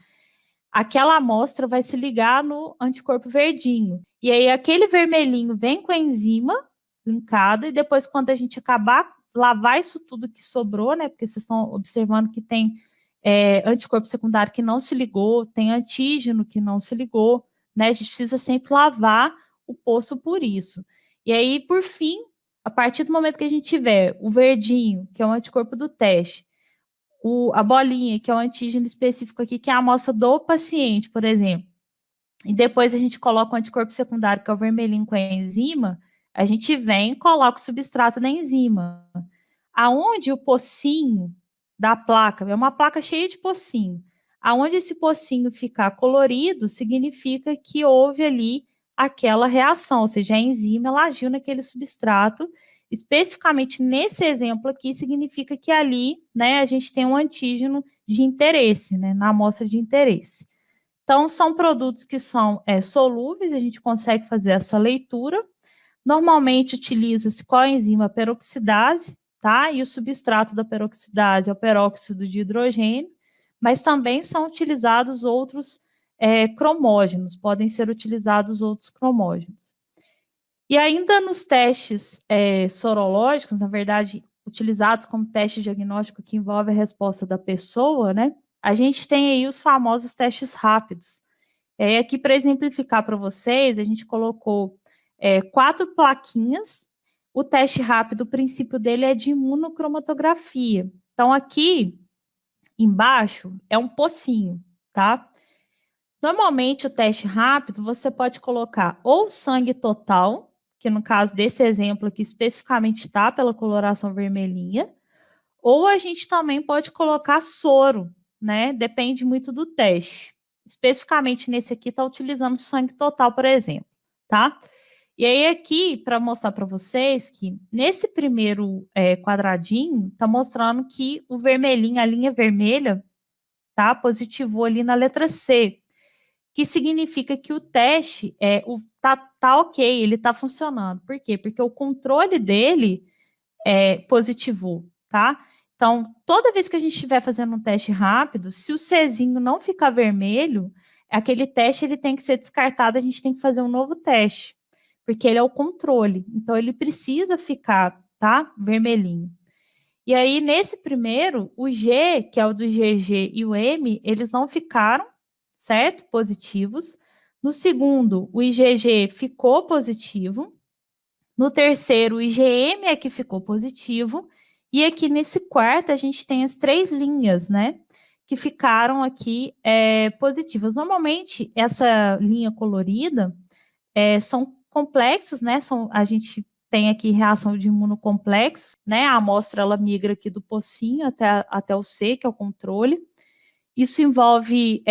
aquela amostra vai se ligar no anticorpo verdinho. E aí, aquele vermelhinho vem com a enzima linkada, e depois, quando a gente acabar, lavar isso tudo que sobrou, né? Porque vocês estão observando que tem anticorpo secundário que não se ligou, tem antígeno que não se ligou, né? A gente precisa sempre lavar o poço por isso. E aí, por fim, a partir do momento que a gente tiver o verdinho, que é o anticorpo do teste, a bolinha, que é o antígeno específico aqui, que é a amostra do paciente, por exemplo, e depois a gente coloca o anticorpo secundário, que é o vermelhinho com a enzima, a gente vem e coloca o substrato da enzima. Aonde o pocinho da placa, é uma placa cheia de pocinho, aonde esse pocinho ficar colorido, significa que houve ali aquela reação, ou seja, a enzima ela agiu naquele substrato. Especificamente nesse exemplo aqui, significa que ali, né, a gente tem um antígeno de interesse, né, na amostra de interesse. Então, são produtos que são solúveis, a gente consegue fazer essa leitura. Normalmente, utiliza-se coenzima peroxidase, tá? E o substrato da peroxidase é o peróxido de hidrogênio, mas também são utilizados outros cromógenos, podem ser utilizados outros cromógenos. E ainda nos testes sorológicos, na verdade, utilizados como teste diagnóstico que envolve a resposta da pessoa, né? A gente tem aí os famosos testes rápidos. Aqui, para exemplificar para vocês, a gente colocou 4 plaquinhas. O teste rápido, o princípio dele é de imunocromatografia. Então, aqui embaixo é um pocinho, tá? Normalmente, o teste rápido, você pode colocar ou sangue total, que no caso desse exemplo aqui, especificamente está pela coloração vermelhinha, ou a gente também pode colocar soro, né? Depende muito do teste. Especificamente nesse aqui, está utilizando sangue total, por exemplo, tá? E aí aqui, para mostrar para vocês que nesse primeiro quadradinho, está mostrando que o vermelhinho, a linha vermelha, tá? Positivou ali na letra C, que significa que o teste tá ok, ele está funcionando. Por quê? Porque o controle dele positivou, tá? Então, toda vez que a gente estiver fazendo um teste rápido, se o Czinho não ficar vermelho, aquele teste ele tem que ser descartado, a gente tem que fazer um novo teste, porque ele é o controle. Então, ele precisa ficar, tá? Vermelhinho. E aí, nesse primeiro, o G, que é o do GG, e o M, eles não ficaram, certo? Positivos. No segundo, o IgG ficou positivo. No terceiro, o IgM é que ficou positivo. E aqui nesse quarto, a gente tem as 3 linhas, né? Que ficaram aqui positivas. Normalmente, essa linha colorida são complexos, né? A gente tem aqui reação de imunocomplexos, né? A amostra ela migra aqui do pocinho até o C, que é o controle. Isso envolve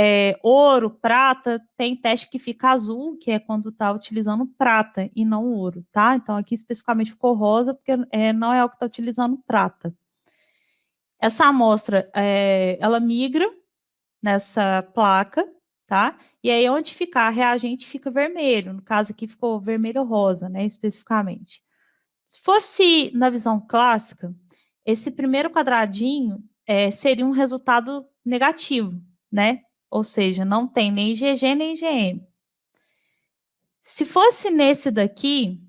ouro, prata, tem teste que fica azul, que é quando está utilizando prata e não ouro, tá? Então aqui especificamente ficou rosa, porque não é o que está utilizando prata. Essa amostra, ela migra nessa placa, tá? E aí onde ficar reagente fica vermelho, no caso aqui ficou vermelho rosa, né, especificamente. Se fosse na visão clássica, esse primeiro quadradinho seria um resultado negativo, né? Ou seja, não tem nem IgG nem IgM. Se fosse nesse daqui,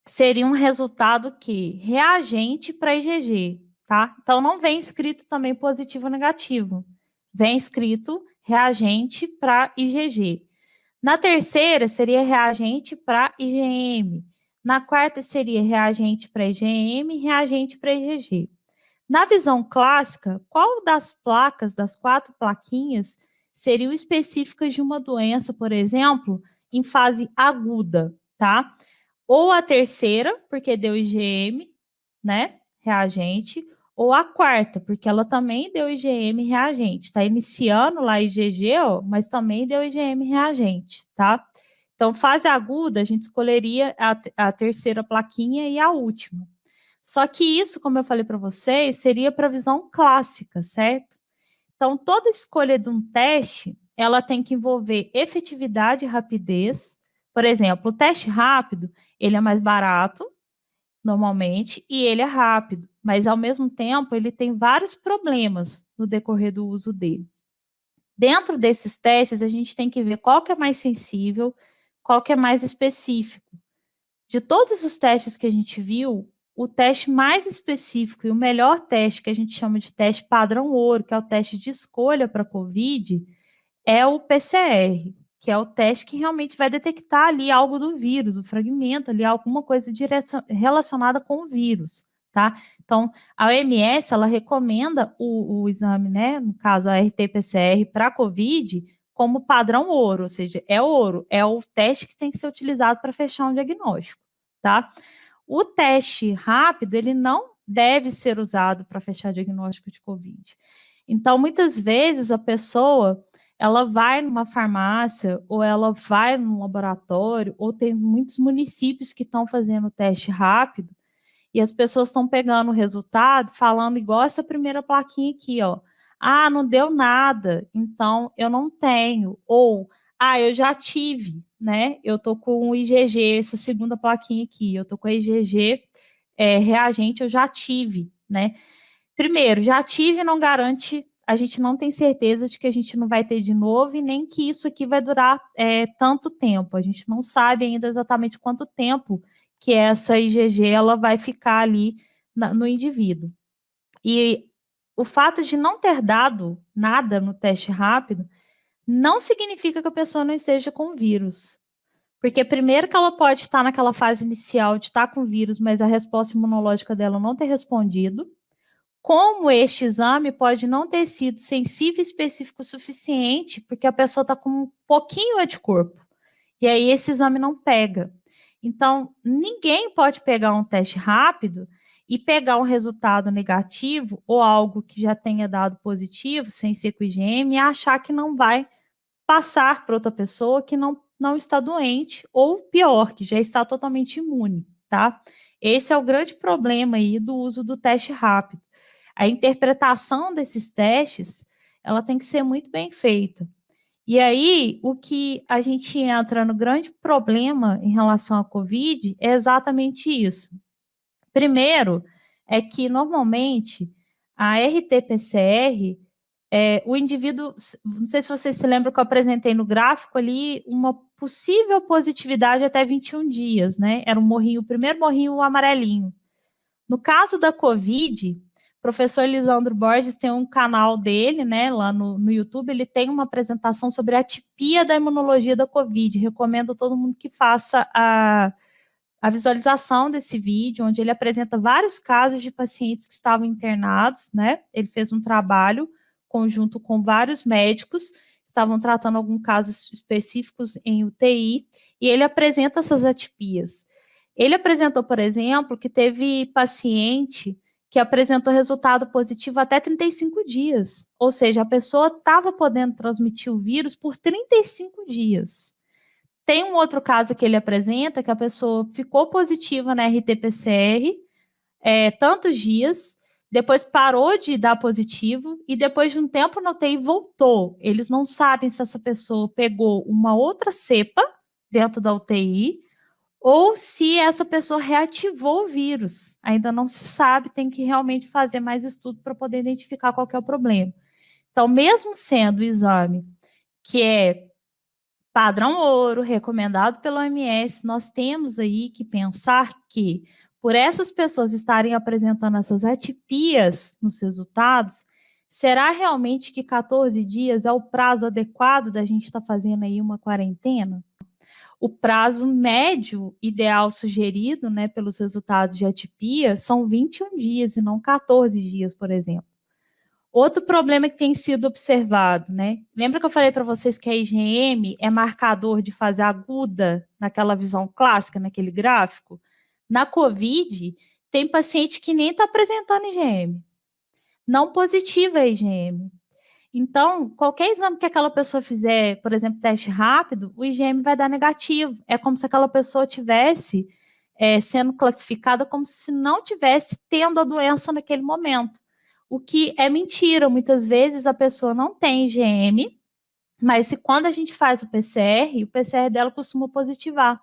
seria um resultado que reagente para IgG, tá? Então não vem escrito também positivo ou negativo. Vem escrito reagente para IgG. Na terceira, seria reagente para IgM. Na quarta, seria reagente para IgM e reagente para IgG. Na visão clássica, qual das placas, das 4 plaquinhas, seriam específicas de uma doença, por exemplo, em fase aguda, tá? Ou a terceira, porque deu IgM, né, reagente, ou a quarta, porque ela também deu IgM reagente. Está iniciando lá IgG, ó, mas também deu IgM reagente, tá? Então, fase aguda, a gente escolheria a terceira plaquinha e a última. Só que isso, como eu falei para vocês, seria para a visão clássica, certo? Então, toda escolha de um teste, ela tem que envolver efetividade e rapidez. Por exemplo, o teste rápido, ele é mais barato, normalmente, e ele é rápido, mas ao mesmo tempo ele tem vários problemas no decorrer do uso dele. Dentro desses testes, a gente tem que ver qual que é mais sensível, qual que é mais específico. De todos os testes que a gente viu, o teste mais específico e o melhor teste, que a gente chama de teste padrão ouro, que é o teste de escolha para COVID, é o PCR, que é o teste que realmente vai detectar ali algo do vírus, o fragmento ali, alguma coisa relacionada com o vírus, tá? Então, a OMS, ela recomenda o exame, né, no caso, a RT-PCR para COVID, como padrão ouro, ou seja, é ouro, é o teste que tem que ser utilizado para fechar um diagnóstico, tá? O teste rápido, ele não deve ser usado para fechar diagnóstico de COVID. Então, muitas vezes, a pessoa ela vai numa farmácia ou ela vai num laboratório, ou tem muitos municípios que estão fazendo teste rápido e as pessoas estão pegando o resultado, falando igual essa primeira plaquinha aqui, ó. Ah, não deu nada, então eu não tenho. Ou, eu já tive, né? Eu tô com o IgG, essa segunda plaquinha aqui, eu tô com a IgG reagente, eu já tive, né? Primeiro, já tive não garante, a gente não tem certeza de que a gente não vai ter de novo e nem que isso aqui vai durar tanto tempo. A gente não sabe ainda exatamente quanto tempo que essa IgG ela vai ficar ali no indivíduo. E o fato de não ter dado nada no teste rápido não significa que a pessoa não esteja com o vírus. Porque primeiro que ela pode estar naquela fase inicial de estar com o vírus, mas a resposta imunológica dela não ter respondido. Como este exame pode não ter sido sensível e específico o suficiente, porque a pessoa está com um pouquinho de anticorpo. E aí esse exame não pega. Então, ninguém pode pegar um teste rápido e pegar um resultado negativo ou algo que já tenha dado positivo, sem ser com IgM, e achar que não vai passar para outra pessoa que não está doente, ou pior, que já está totalmente imune, tá? Esse é o grande problema aí do uso do teste rápido. A interpretação desses testes, ela tem que ser muito bem feita. E aí, o que a gente entra no grande problema em relação à COVID é exatamente isso. Primeiro, é que normalmente a RT-PCR, o indivíduo, não sei se vocês se lembram que eu apresentei no gráfico ali, uma possível positividade até 21 dias, né? Era o primeiro morrinho amarelinho. No caso da COVID, o professor Lisandro Borges tem um canal dele, né, lá no YouTube, ele tem uma apresentação sobre a atipia da imunologia da COVID. Recomendo a todo mundo que faça a visualização desse vídeo, onde ele apresenta vários casos de pacientes que estavam internados, né? Ele fez um trabalho conjunto com vários médicos, estavam tratando alguns casos específicos em UTI, e ele apresenta essas atipias. Ele apresentou, por exemplo, que teve paciente que apresentou resultado positivo até 35 dias, ou seja, a pessoa estava podendo transmitir o vírus por 35 dias. Tem um outro caso que ele apresenta, que a pessoa ficou positiva na RT-PCR tantos dias, depois parou de dar positivo e depois de um tempo na UTI voltou. Eles não sabem se essa pessoa pegou uma outra cepa dentro da UTI ou se essa pessoa reativou o vírus. Ainda não se sabe, tem que realmente fazer mais estudo para poder identificar qual que é o problema. Então, mesmo sendo o exame que é padrão ouro, recomendado pela OMS, nós temos aí que pensar que, por essas pessoas estarem apresentando essas atipias nos resultados, será realmente que 14 dias é o prazo adequado da gente estar fazendo aí uma quarentena? O prazo médio ideal sugerido, né, pelos resultados de atipia são 21 dias e não 14 dias, por exemplo. Outro problema que tem sido observado, né? Lembra que eu falei para vocês que a IgM é marcador de fase aguda naquela visão clássica, naquele gráfico? Na COVID, tem paciente que nem está apresentando IgM. Não positiva a IgM. Então, qualquer exame que aquela pessoa fizer, por exemplo, teste rápido, o IgM vai dar negativo. É como se aquela pessoa tivesse sendo classificada como se não tivesse tendo a doença naquele momento. O que é mentira. Muitas vezes a pessoa não tem IgM, mas quando a gente faz o PCR dela costuma positivar.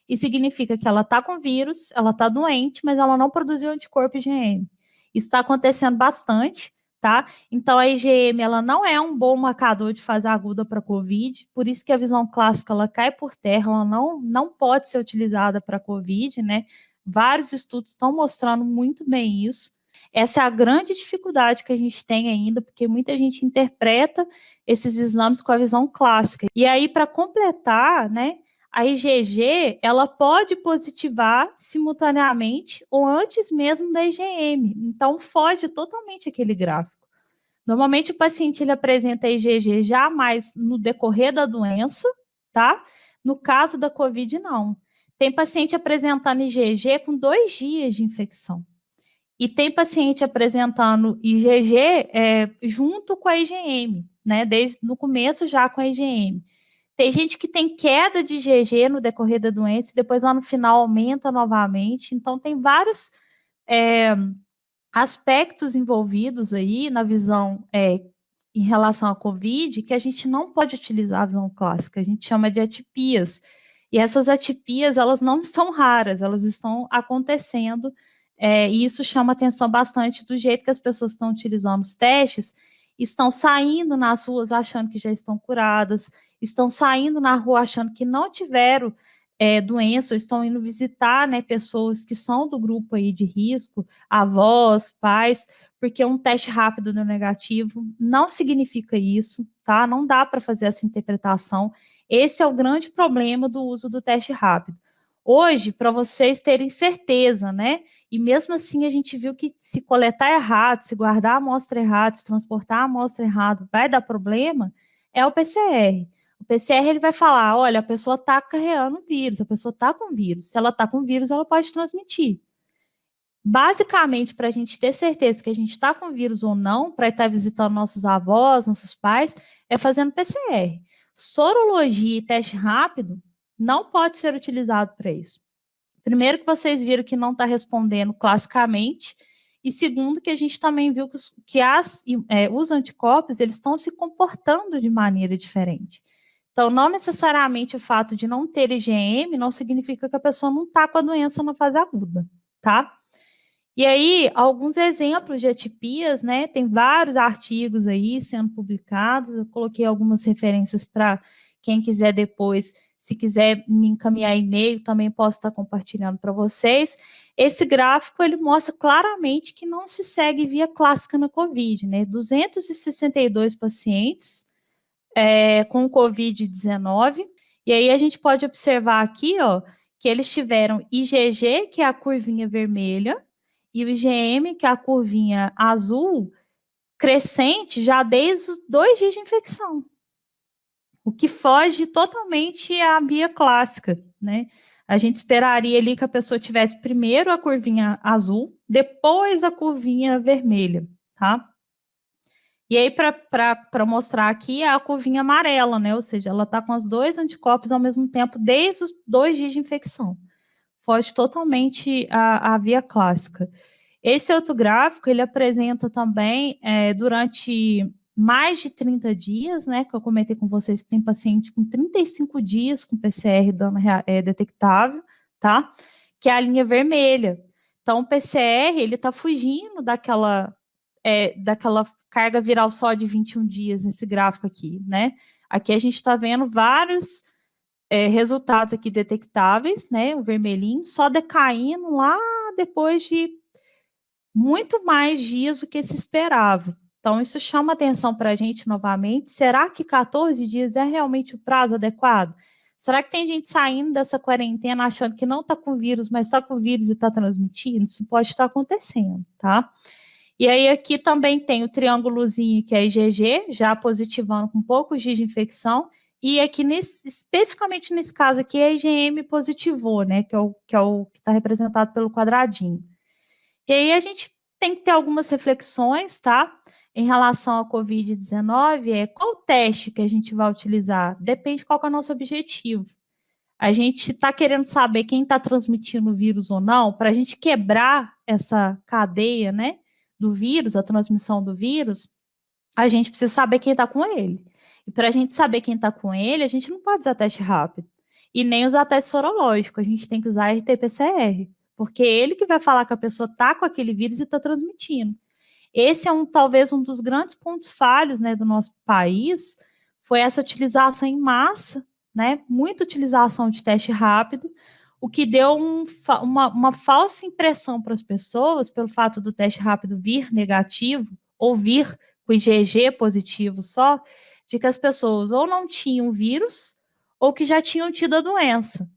Isso significa que ela está com vírus, ela está doente, mas ela não produziu anticorpo IgM. Isso está acontecendo bastante, tá? Então, a IgM, ela não é um bom marcador de fase aguda para COVID, por isso que a visão clássica, ela cai por terra, ela não pode ser utilizada para COVID, né? Vários estudos estão mostrando muito bem isso. Essa é a grande dificuldade que a gente tem ainda, porque muita gente interpreta esses exames com a visão clássica. E aí, para completar, né, a IgG, ela pode positivar simultaneamente ou antes mesmo da IgM. Então, foge totalmente aquele gráfico. Normalmente, o paciente ele apresenta a IgG já mais no decorrer da doença, tá? No caso da COVID, não. Tem paciente apresentando IgG com 2 dias de infecção. E tem paciente apresentando IgG junto com a IgM, né? Desde no começo já com a IgM. Tem gente que tem queda de IgG no decorrer da doença e depois lá no final aumenta novamente. Então, tem vários aspectos envolvidos aí na visão em relação à COVID que a gente não pode utilizar a visão clássica, a gente chama de atipias. E essas atipias, elas não estão raras, elas estão acontecendo, e isso chama atenção bastante do jeito que as pessoas estão utilizando os testes, estão saindo nas ruas achando que já estão curadas, estão saindo na rua achando que não tiveram doença, ou estão indo visitar, né, pessoas que são do grupo aí de risco, avós, pais, porque um teste rápido no negativo não significa isso, tá? Não dá para fazer essa interpretação. Esse é o grande problema do uso do teste rápido. Hoje, para vocês terem certeza, né? E mesmo assim a gente viu que se coletar errado, se guardar a amostra errada, se transportar a amostra errado, vai dar problema, é o PCR. O PCR ele vai falar, olha, a pessoa está carregando vírus, a pessoa está com vírus. Se ela está com vírus, ela pode transmitir. Basicamente, para a gente ter certeza que a gente está com vírus ou não, para estar visitando nossos avós, nossos pais, é fazendo PCR. Sorologia e teste rápido não pode ser utilizado para isso. Primeiro que vocês viram que não está respondendo classicamente, e segundo que a gente também viu que os anticorpos eles estão se comportando de maneira diferente. Então, não necessariamente o fato de não ter IgM não significa que a pessoa não está com a doença na fase aguda, tá? E aí, alguns exemplos de atipias, né? Tem vários artigos aí sendo publicados, eu coloquei algumas referências para quem quiser depois, se quiser me encaminhar e-mail, também posso estar compartilhando para vocês. Esse gráfico, ele mostra claramente que não se segue via clássica na COVID, né? 262 pacientes com Covid-19, e aí a gente pode observar aqui, ó, que eles tiveram IgG, que é a curvinha vermelha, e o IgM, que é a curvinha azul, crescente já desde os 2 dias de infecção, o que foge totalmente à via clássica, né? A gente esperaria ali que a pessoa tivesse primeiro a curvinha azul, depois a curvinha vermelha, tá? E aí, para mostrar aqui, é a curvinha amarela, né? Ou seja, ela está com os 2 anticorpos ao mesmo tempo, desde os 2 dias de infecção. Foge totalmente à via clássica. Esse outro gráfico, ele apresenta também, durante mais de 30 dias, né? Que eu comentei com vocês que tem paciente com 35 dias com PCR dano detectável, tá? Que é a linha vermelha. Então, o PCR, ele está fugindo daquela carga viral só de 21 dias nesse gráfico aqui, né? Aqui a gente está vendo vários resultados aqui detectáveis, né? O vermelhinho, só decaindo lá depois de muito mais dias do que se esperava. Então, isso chama atenção para a gente novamente. Será que 14 dias é realmente o prazo adequado? Será que tem gente saindo dessa quarentena achando que não está com vírus, mas está com vírus e está transmitindo? Isso pode estar acontecendo, tá? E aí aqui também tem o triângulozinho que é IgG, já positivando com poucos dias de infecção, e aqui especificamente nesse caso aqui é IgM positivou, né, que é o que está representado pelo quadradinho. E aí a gente tem que ter algumas reflexões, tá, em relação à COVID-19, qual o teste que a gente vai utilizar? Depende qual é o nosso objetivo. A gente está querendo saber quem está transmitindo o vírus ou não, para a gente quebrar essa cadeia, né, do vírus, a transmissão do vírus, a gente precisa saber quem está com ele. E para a gente saber quem está com ele, a gente não pode usar teste rápido. E nem usar teste sorológico, a gente tem que usar RT-PCR, porque é ele que vai falar que a pessoa está com aquele vírus e está transmitindo. Esse é talvez um dos grandes pontos falhos, né, do nosso país, foi essa utilização em massa, né, muita utilização de teste rápido, o que deu uma falsa impressão para as pessoas, pelo fato do teste rápido vir negativo, ou vir com IgG positivo só, de que as pessoas ou não tinham vírus, ou que já tinham tido a doença.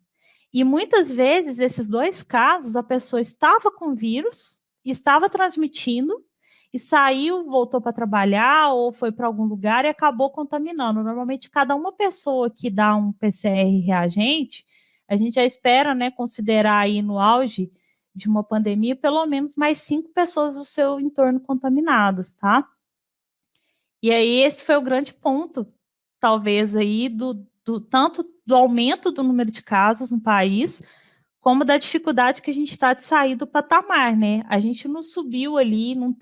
E muitas vezes, esses 2 casos, a pessoa estava com vírus, estava transmitindo, e saiu, voltou para trabalhar, ou foi para algum lugar e acabou contaminando. Normalmente, cada uma pessoa que dá um PCR reagente, a gente já espera, né, considerar aí no auge de uma pandemia, pelo menos mais 5 pessoas do seu entorno contaminadas, tá? E aí, esse foi o grande ponto, talvez, aí, tanto do aumento do número de casos no país, como da dificuldade que a gente está de sair do patamar, né? A gente não subiu ali, não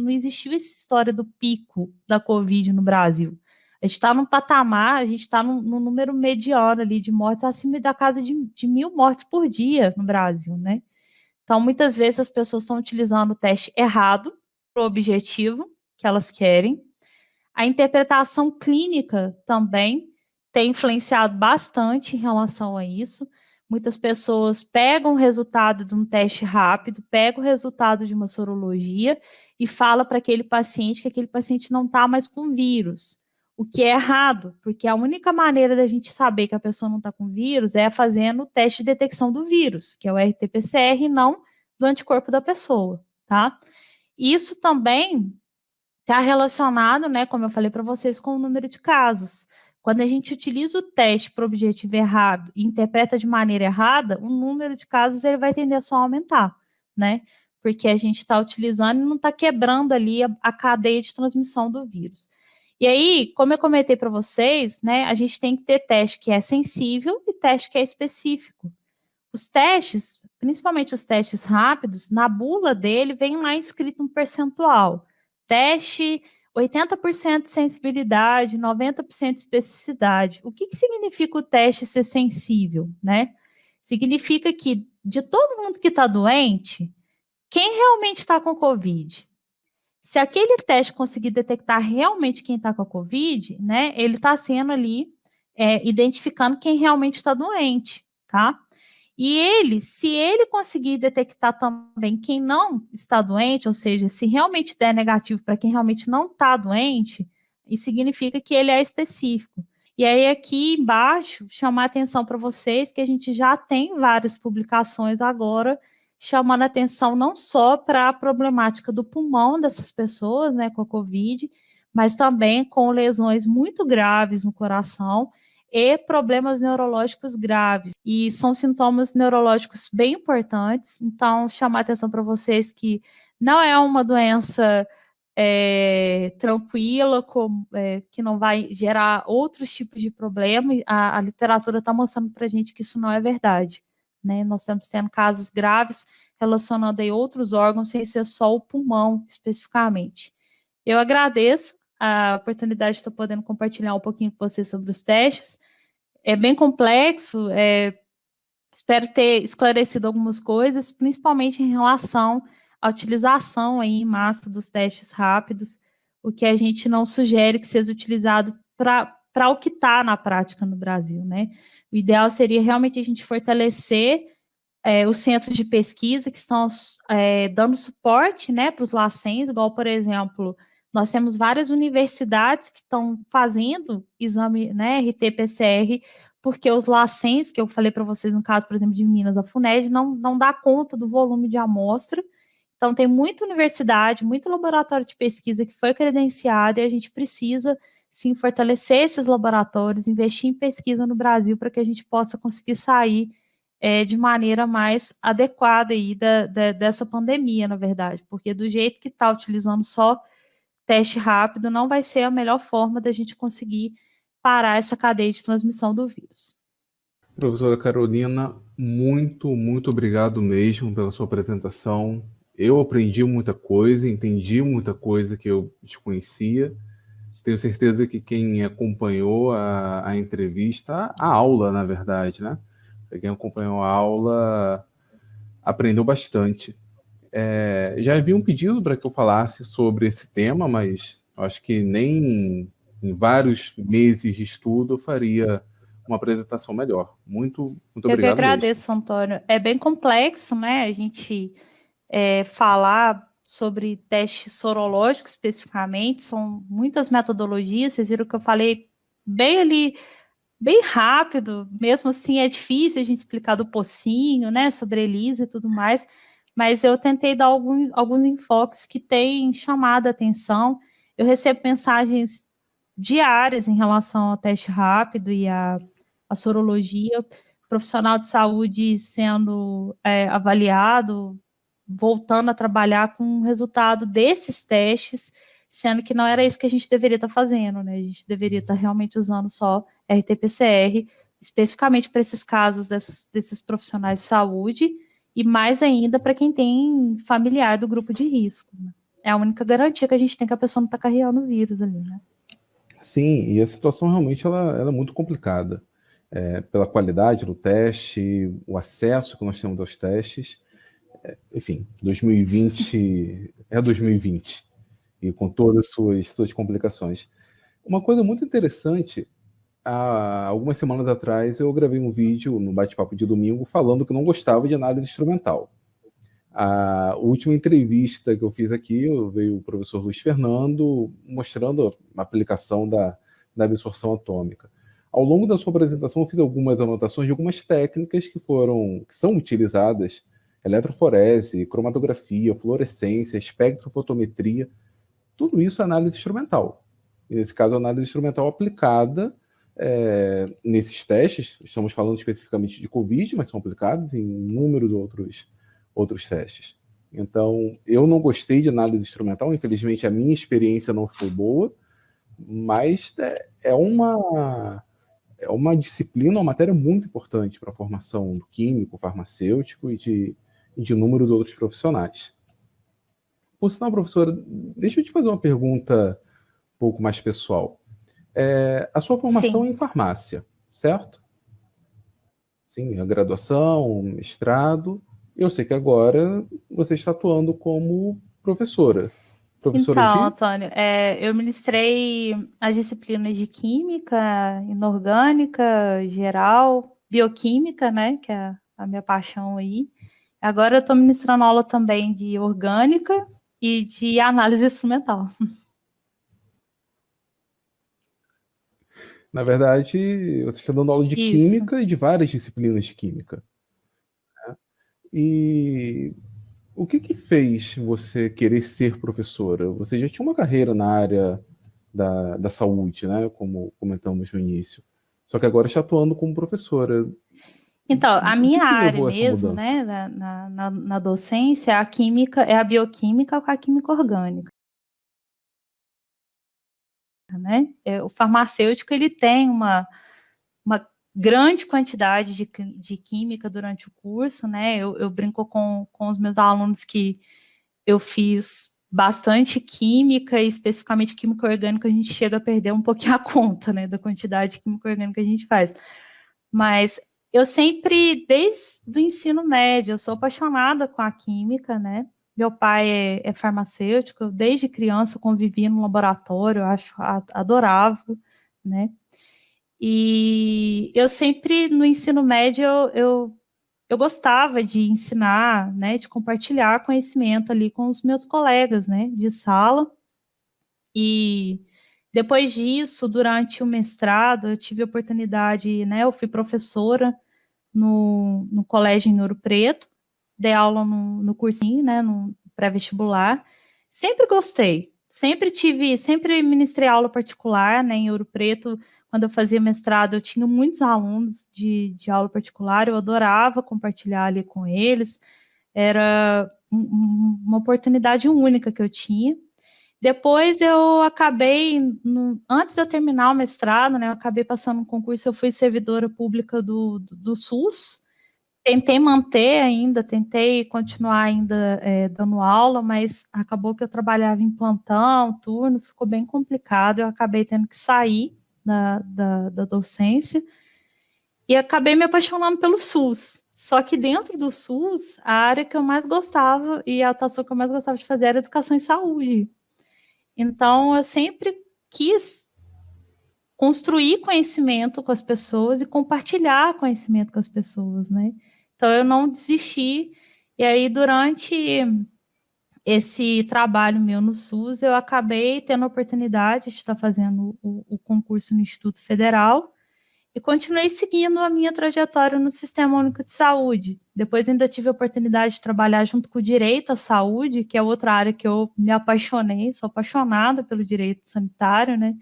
existiu essa história do pico da Covid no Brasil. A gente está num patamar, a gente está num número mediano ali de mortes, acima da casa de 1.000 mortes por dia no Brasil, né? Então, muitas vezes as pessoas estão utilizando o teste errado para o objetivo que elas querem. A interpretação clínica também tem influenciado bastante em relação a isso. Muitas pessoas pegam o resultado de um teste rápido, pegam o resultado de uma sorologia e fala para aquele paciente que aquele paciente não está mais com vírus. O que é errado, porque a única maneira da gente saber que a pessoa não está com vírus é fazendo o teste de detecção do vírus, que é o RT-PCR, e não do anticorpo da pessoa, tá? Isso também está relacionado, né, como eu falei para vocês, com o número de casos. Quando a gente utiliza o teste para o objetivo errado e interpreta de maneira errada, o número de casos ele vai tender a só aumentar, né? Porque a gente está utilizando e não está quebrando ali a cadeia de transmissão do vírus. E aí, como eu comentei para vocês, né, a gente tem que ter teste que é sensível e teste que é específico. Os testes, principalmente os testes rápidos, na bula dele vem lá escrito um percentual. Teste 80% de sensibilidade, 90% de especificidade. O que significa o teste ser sensível, né? Significa que de todo mundo que está doente, quem realmente está com Covid? Se aquele teste conseguir detectar realmente quem está com a Covid, né, ele está sendo ali, identificando quem realmente está doente, tá? E ele, se ele conseguir detectar também quem não está doente, ou seja, se realmente der negativo para quem realmente não está doente, isso significa que ele é específico. E aí, aqui embaixo, chamar atenção para vocês que a gente já tem várias publicações agora chamando atenção não só para a problemática do pulmão dessas pessoas, né, com a Covid, mas também com lesões muito graves no coração e problemas neurológicos graves. E são sintomas neurológicos bem importantes. Então, chamar atenção para vocês que não é uma doença tranquila, que não vai gerar outros tipos de problema. A literatura está mostrando para a gente que isso não é verdade. Né? Nós estamos tendo casos graves relacionando a outros órgãos, sem ser só o pulmão, especificamente. Eu agradeço a oportunidade de estar podendo compartilhar um pouquinho com vocês sobre os testes. É bem complexo, espero ter esclarecido algumas coisas, principalmente em relação à utilização aí em massa dos testes rápidos, o que a gente não sugere que seja utilizado para o que está na prática no Brasil, né? O ideal seria realmente a gente fortalecer os centros de pesquisa que estão dando suporte, né, para os LACENS, igual, por exemplo, nós temos várias universidades que estão fazendo exame, né, RT-PCR, porque os LACENS, que eu falei para vocês no caso, por exemplo, de Minas, a FUNED, não dá conta do volume de amostra. Então, tem muita universidade, muito laboratório de pesquisa que foi credenciado e a gente precisa, sim, fortalecer esses laboratórios, investir em pesquisa no Brasil para que a gente possa conseguir sair de maneira mais adequada aí dessa pandemia, na verdade, porque do jeito que está utilizando só teste rápido, não vai ser a melhor forma da gente conseguir parar essa cadeia de transmissão do vírus. Professora Carolina, muito obrigado mesmo pela sua apresentação. Eu aprendi muita coisa, entendi muita coisa que eu desconhecia. Tenho certeza que quem acompanhou a entrevista, a aula, na verdade, né? Quem acompanhou a aula aprendeu bastante. Já havia um pedido para que eu falasse sobre esse tema, mas acho que nem em vários meses de estudo eu faria uma apresentação melhor. Muito obrigado. Eu que agradeço, mesmo. Antônio. É bem complexo, né? A gente falar sobre testes sorológicos especificamente, são muitas metodologias, vocês viram que eu falei bem ali, bem rápido, mesmo assim é difícil a gente explicar do pocinho, né, sobre ELISA e tudo mais, mas eu tentei dar alguns enfoques que têm chamado a atenção. Eu recebo mensagens diárias em relação ao teste rápido e a sorologia, profissional de saúde sendo avaliado, voltando a trabalhar com o resultado desses testes, sendo que não era isso que a gente deveria estar fazendo, né? A gente deveria estar realmente usando só RT-PCR, especificamente para esses casos desses profissionais de saúde, e mais ainda para quem tem familiar do grupo de risco. Né? É a única garantia que a gente tem que a pessoa não está carregando o vírus ali, né? Sim, e a situação realmente ela é muito complicada. Pela qualidade do teste, o acesso que nós temos aos testes. Enfim, 2020 é 2020, e com todas as suas complicações. Uma coisa muito interessante, há algumas semanas atrás eu gravei um vídeo no bate-papo de domingo falando que não gostava de análise instrumental. A última entrevista que eu fiz aqui, veio o professor Luiz Fernando mostrando a aplicação da absorção atômica. Ao longo da sua apresentação, eu fiz algumas anotações de algumas técnicas que são utilizadas: eletroforese, cromatografia, fluorescência, espectrofotometria, tudo isso é análise instrumental. E nesse caso, análise instrumental aplicada nesses testes. Estamos falando especificamente de COVID, mas são aplicados em inúmeros outros testes. Então, eu não gostei de análise instrumental, infelizmente a minha experiência não foi boa, mas é uma disciplina, uma matéria muito importante para a formação do químico, farmacêutico e de inúmeros outros profissionais. Por sinal, professora, deixa eu te fazer uma pergunta um pouco mais pessoal. A sua formação é em farmácia, certo? Sim, a graduação, mestrado. Eu sei que agora você está atuando como professora. Professora Então, de? Antônio, eu ministrei as disciplinas de química, inorgânica, geral, bioquímica, né, que é a minha paixão aí. Agora eu estou ministrando aula também de orgânica e de análise instrumental. Na verdade, você está dando aula de Isso. química e de várias disciplinas de química. Né? E o que fez você querer ser professora? Você já tinha uma carreira na área da saúde, né? Como comentamos no início. Só que agora está atuando como professora. Então, a O minha que área levou a essa mesmo, mudança? né, na docência, a química, é a bioquímica com a química orgânica, né? O farmacêutico, ele tem uma grande quantidade de química durante o curso, né? Eu brinco com os meus alunos que eu fiz bastante química, e especificamente química orgânica, a gente chega a perder um pouquinho a conta, né, da quantidade de química orgânica que a gente faz. Mas eu sempre, desde o ensino médio, eu sou apaixonada com a química, né? Meu pai é farmacêutico, eu, desde criança convivi no laboratório, eu acho adorável, né? E eu sempre, no ensino médio, eu gostava de ensinar, né, de compartilhar conhecimento ali com os meus colegas, né, de sala. E depois disso, durante o mestrado, eu tive a oportunidade, né, eu fui professora no colégio em Ouro Preto, dei aula no cursinho, né, no pré-vestibular. Sempre gostei, sempre ministrei aula particular, né, em Ouro Preto. Quando eu fazia mestrado, eu tinha muitos alunos de aula particular, eu adorava compartilhar ali com eles, era uma oportunidade única que eu tinha. Depois eu acabei, antes de eu terminar o mestrado, né, eu acabei passando um concurso, eu fui servidora pública do SUS, tentei manter ainda, tentei continuar ainda dando aula, mas acabou que eu trabalhava em plantão, turno, ficou bem complicado, eu acabei tendo que sair da docência e acabei me apaixonando pelo SUS. Só que dentro do SUS, a área que eu mais gostava e a atuação que eu mais gostava de fazer era educação e saúde. Então, eu sempre quis construir conhecimento com as pessoas e compartilhar conhecimento com as pessoas, né? Então, eu não desisti. E aí, durante esse trabalho meu no SUS, eu acabei tendo a oportunidade de estar fazendo o concurso no Instituto Federal e continuei seguindo a minha trajetória no Sistema Único de Saúde. Depois ainda tive a oportunidade de trabalhar junto com o direito à saúde, que é outra área que eu me apaixonei, sou apaixonada pelo direito sanitário, né?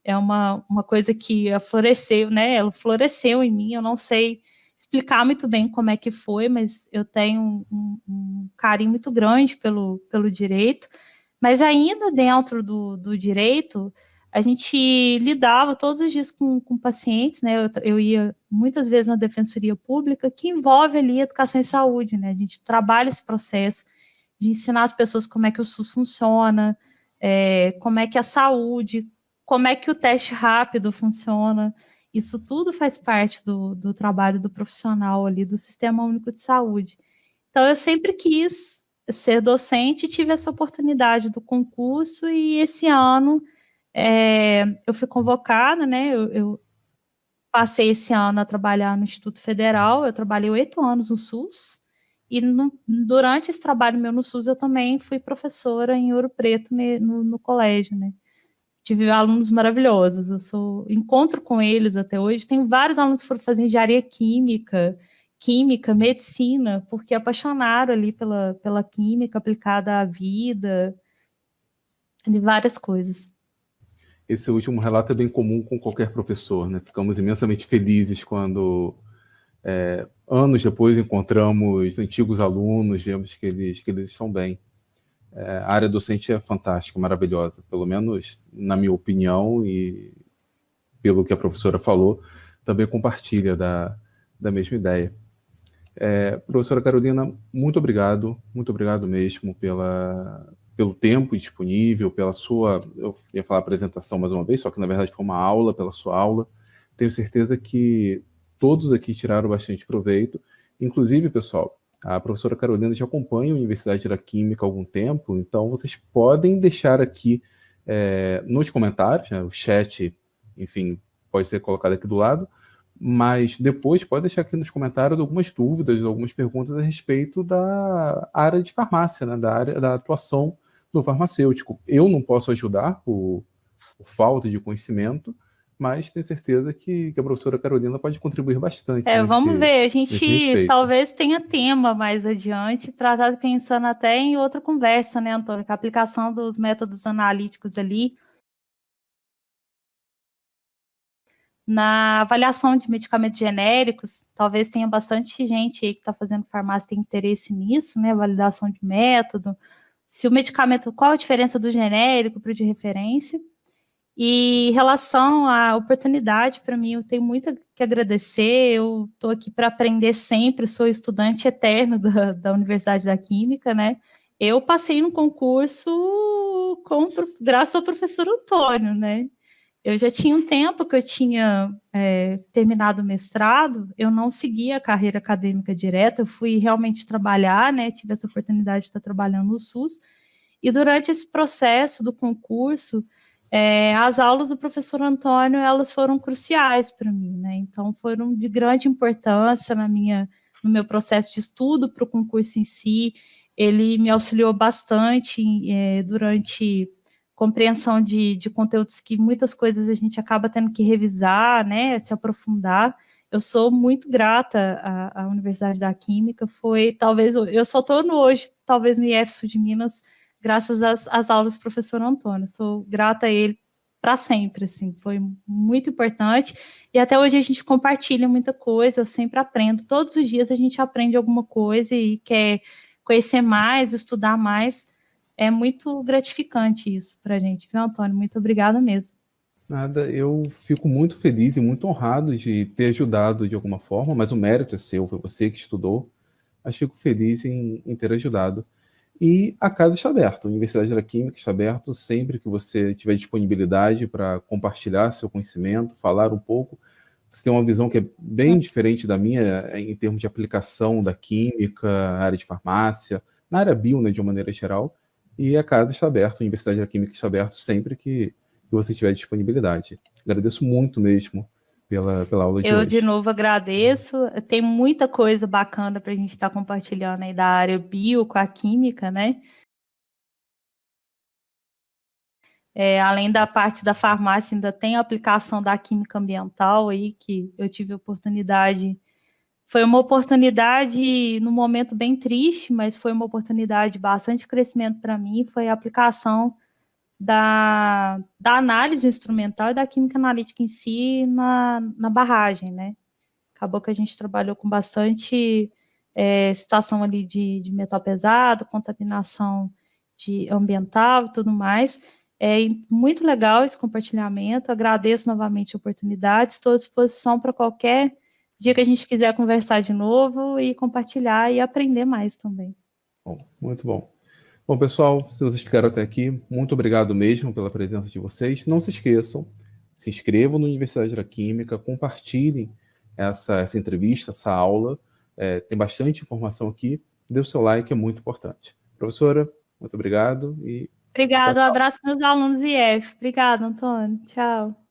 É uma coisa que floresceu, né? Ela floresceu em mim, eu não sei explicar muito bem como é que foi, mas eu tenho um carinho muito grande pelo direito. Mas ainda dentro do direito, a gente lidava todos os dias com pacientes, né? Eu ia muitas vezes na Defensoria Pública, que envolve ali educação e saúde, né? A gente trabalha esse processo de ensinar as pessoas como é que o SUS funciona, como é que a saúde, como é que o teste rápido funciona. Isso tudo faz parte do trabalho do profissional ali do Sistema Único de Saúde. Então, eu sempre quis ser docente e tive essa oportunidade do concurso, e esse ano eu fui convocada, né? Eu passei esse ano a trabalhar no Instituto Federal, eu trabalhei 8 anos no SUS, e durante esse trabalho meu no SUS, eu também fui professora em Ouro Preto, no colégio, né? Tive alunos maravilhosos, encontro com eles até hoje. Tem vários alunos que foram fazer engenharia química, medicina, porque apaixonaram ali pela química aplicada à vida, de várias coisas. Esse último relato é bem comum com qualquer professor, né? Ficamos imensamente felizes quando, anos depois, encontramos antigos alunos, vemos que eles estão bem. A área docente é fantástica, maravilhosa, pelo menos na minha opinião e pelo que a professora falou, também compartilha da mesma ideia. Professora Carolina, muito obrigado mesmo pelo tempo disponível, pela sua, eu ia falar apresentação mais uma vez, só que na verdade foi uma aula, pela sua aula. Tenho certeza que todos aqui tiraram bastante proveito. Inclusive, pessoal, a professora Carolina já acompanha a Universidade da Química há algum tempo, então vocês podem deixar aqui nos comentários, né, o chat, enfim, pode ser colocado aqui do lado, mas depois pode deixar aqui nos comentários algumas dúvidas, algumas perguntas a respeito da área de farmácia, né, da área da atuação do farmacêutico. Eu não posso ajudar por falta de conhecimento, mas tenho certeza que a professora Carolina pode contribuir bastante Vamos ver, a nesse gente respeito. talvez tenha tema mais adiante para estar pensando até em outra conversa, né, Antônio? Que a aplicação dos métodos analíticos ali na avaliação de medicamentos genéricos, talvez tenha bastante gente aí que está fazendo farmácia tem interesse nisso, né? Validação de método. Se o medicamento, qual a diferença do genérico para o de referência? E em relação à oportunidade, para mim, eu tenho muito que agradecer. Eu estou aqui para aprender sempre, sou estudante eterno da Universidade da Química, né? Eu passei no concurso graças ao professor Antônio, né? Eu já tinha um tempo que eu tinha terminado o mestrado, eu não segui a carreira acadêmica direta, eu fui realmente trabalhar, né? Tive essa oportunidade de estar trabalhando no SUS, e durante esse processo do concurso, as aulas do professor Antônio, elas foram cruciais para mim, né? Então, foram de grande importância no meu processo de estudo para o concurso em si. Ele me auxiliou bastante durante compreensão de conteúdos que muitas coisas a gente acaba tendo que revisar, né, se aprofundar. Eu sou muito grata à Universidade da Química, eu só estou hoje, talvez no IF Sul de Minas, graças às aulas do professor Antônio, sou grata a ele para sempre, assim, foi muito importante, e até hoje a gente compartilha muita coisa, eu sempre aprendo, todos os dias a gente aprende alguma coisa e quer conhecer mais, estudar mais. É muito gratificante isso para a gente, viu, Antônio? Muito obrigada mesmo. Nada, eu fico muito feliz e muito honrado de ter ajudado de alguma forma, mas o mérito é seu, foi você que estudou, mas fico feliz em ter ajudado. E a casa está aberta, a Universidade da Química está aberta sempre que você tiver disponibilidade para compartilhar seu conhecimento, falar um pouco. Você tem uma visão que é bem diferente da minha em termos de aplicação da química, área de farmácia, na área bio, né, de uma maneira geral. E a casa está aberta, a Universidade da Química está aberta sempre que você tiver disponibilidade. Agradeço muito mesmo pela aula de Eu, de hoje. novo, agradeço. Tem muita coisa bacana para a gente estar compartilhando aí da área bio com a química, né? Além da parte da farmácia, ainda tem a aplicação da química ambiental aí, que eu tive oportunidade. Foi uma oportunidade num momento bem triste, mas foi uma oportunidade de bastante crescimento para mim, foi a aplicação da análise instrumental e da química analítica em si na barragem, né? Acabou que a gente trabalhou com bastante situação ali de metal pesado, contaminação ambiental e tudo mais. Muito legal esse compartilhamento, agradeço novamente a oportunidade, estou à disposição para qualquer dia que a gente quiser conversar de novo e compartilhar e aprender mais também. Bom, muito bom. Bom, pessoal, se vocês ficaram até aqui, muito obrigado mesmo pela presença de vocês. Não se esqueçam, se inscrevam na Universidade da Química, compartilhem essa entrevista, essa aula. Tem bastante informação aqui. Dê o seu like, é muito importante. Professora, muito obrigado e Obrigado, um tchau. abraço para meus alunos IF. Obrigada, Antônio. Tchau.